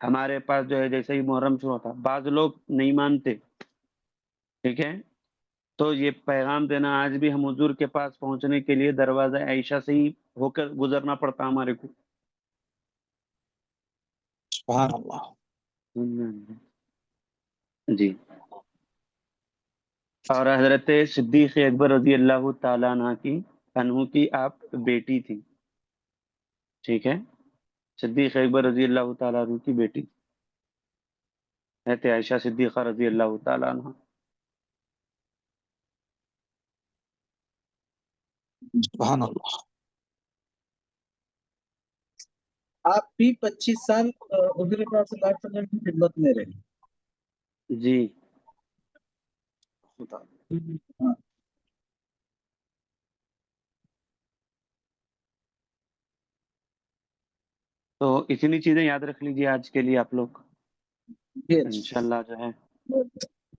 M: ہمارے پاس جو ہے جیسے ہی محرم شروع ہوتا، بعض لوگ نہیں مانتے، ٹھیک ہے، تو یہ پیغام دینا آج بھی ہم حضور کے پاس پہنچنے کے لیے دروازہ عائشہ سے ہی ہو کر گزرنا پڑتا ہمارے کو.
I: سبحان اللہ.
M: جی. اور حضرت صدیق اکبر رضی اللہ تعالیٰ عنہ کی آپ بیٹی تھی. ٹھیک ہے, صدیق اکبر رضی اللہ تعالیٰ عنہ کی بیٹی حضرت عائشہ صدیقہ رضی اللہ تعالیٰ عنہ.
I: سبحان اللہ.
E: آپ بھی 25 سال حضور پاک صلی اللہ علیہ وسلم کی خدمت میں رہے.
M: جی.
E: ہاں.
M: تو اتنی چیزیں یاد رکھ لیجیے آج کے لیے آپ لوگ. انشاءاللہ جو ہے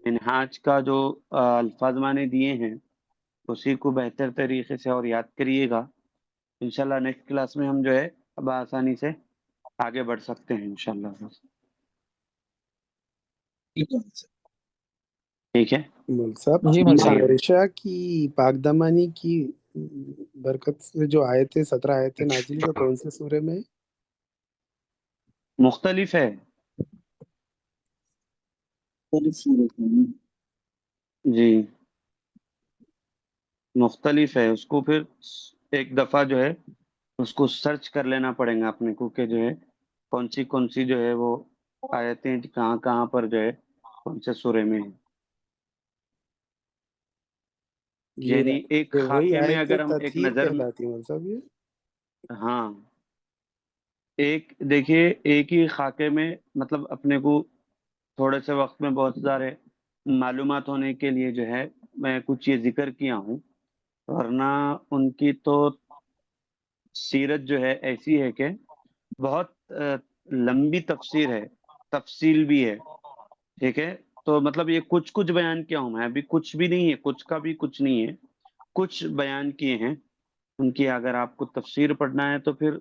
M: منہاج کا جو الفاظ معنی دیے ہیں اسی کو بہتر طریقے سے اور یاد کریے گا. انشاءاللہ نیکسٹ کلاس میں ہم جو ہے اب آسانی سے آگے بڑھ سکتے ہیں انشاءاللہ. ٹھیک ہے
L: مول صاحب,
I: جی مول صاحب.
L: عائشہ کی پاک دامانی کی برکت سے جو آیتیں 17 آیتیں نازل ہوئی کون سے سورے میں؟
M: مختلف ہے. جی مختلف ہے. اس کو پھر ایک دفعہ جو ہے اس کو سرچ کر لینا پڑے گا اپنے کو کہ جو ہے کون سی جو ہے وہ آیتیں کہاں پر جو ہے کون سے سورے میں ہیں. یعنی ایک
L: وہی
M: خاکے میں
L: آیت
M: اگر ہم ایک
L: تطہیر
M: نظر,
L: کہلاتی ہیں مول صاحب یہ.
M: ہاں ایک دیکھیے ایک ہی خاکے میں مطلب اپنے کو تھوڑے سے وقت میں بہت سارے معلومات ہونے کے لیے جو ہے میں کچھ یہ ذکر کیا ہوں, ورنہ ان کی تو سیرت جو ہے ایسی ہے کہ بہت لمبی تفسیر ہے, تفصیل بھی ہے. ٹھیک ہے, تو مطلب یہ کچھ بیان کیا ہوں میں, ابھی کچھ بھی نہیں ہے, کچھ کا بھی کچھ نہیں ہے, کچھ بیان کیے ہیں. ان کی اگر آپ کو تفسیر پڑھنا ہے تو پھر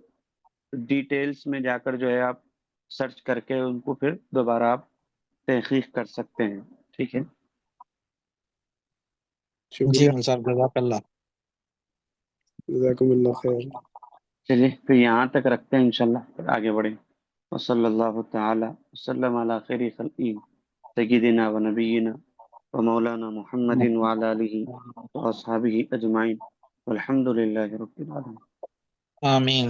M: ڈیٹیلز میں جا کر جو ہے آپ سرچ کر کے ان کو پھر دوبارہ آپ تحقیق کر سکتے ہیں. ٹھیک ہے,
I: جی
L: شکریہ,
I: مول صاحب, جزاک اللہ.
L: جزاکم اللہ خیر.
M: چلیے پھر یہاں تک رکھتے ہیں انشاءاللہ, پھر آگے بڑھیں. وصلی اللہ تعالی وسلم علی خیر خلقہ سیدنا و نبینا و مولانا محمد وعلی آلہ و اصحابہ اجمعین والحمد للہ رب العالمین.
I: آمین.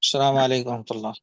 I: السلام علیکم ورحمۃ اللہ.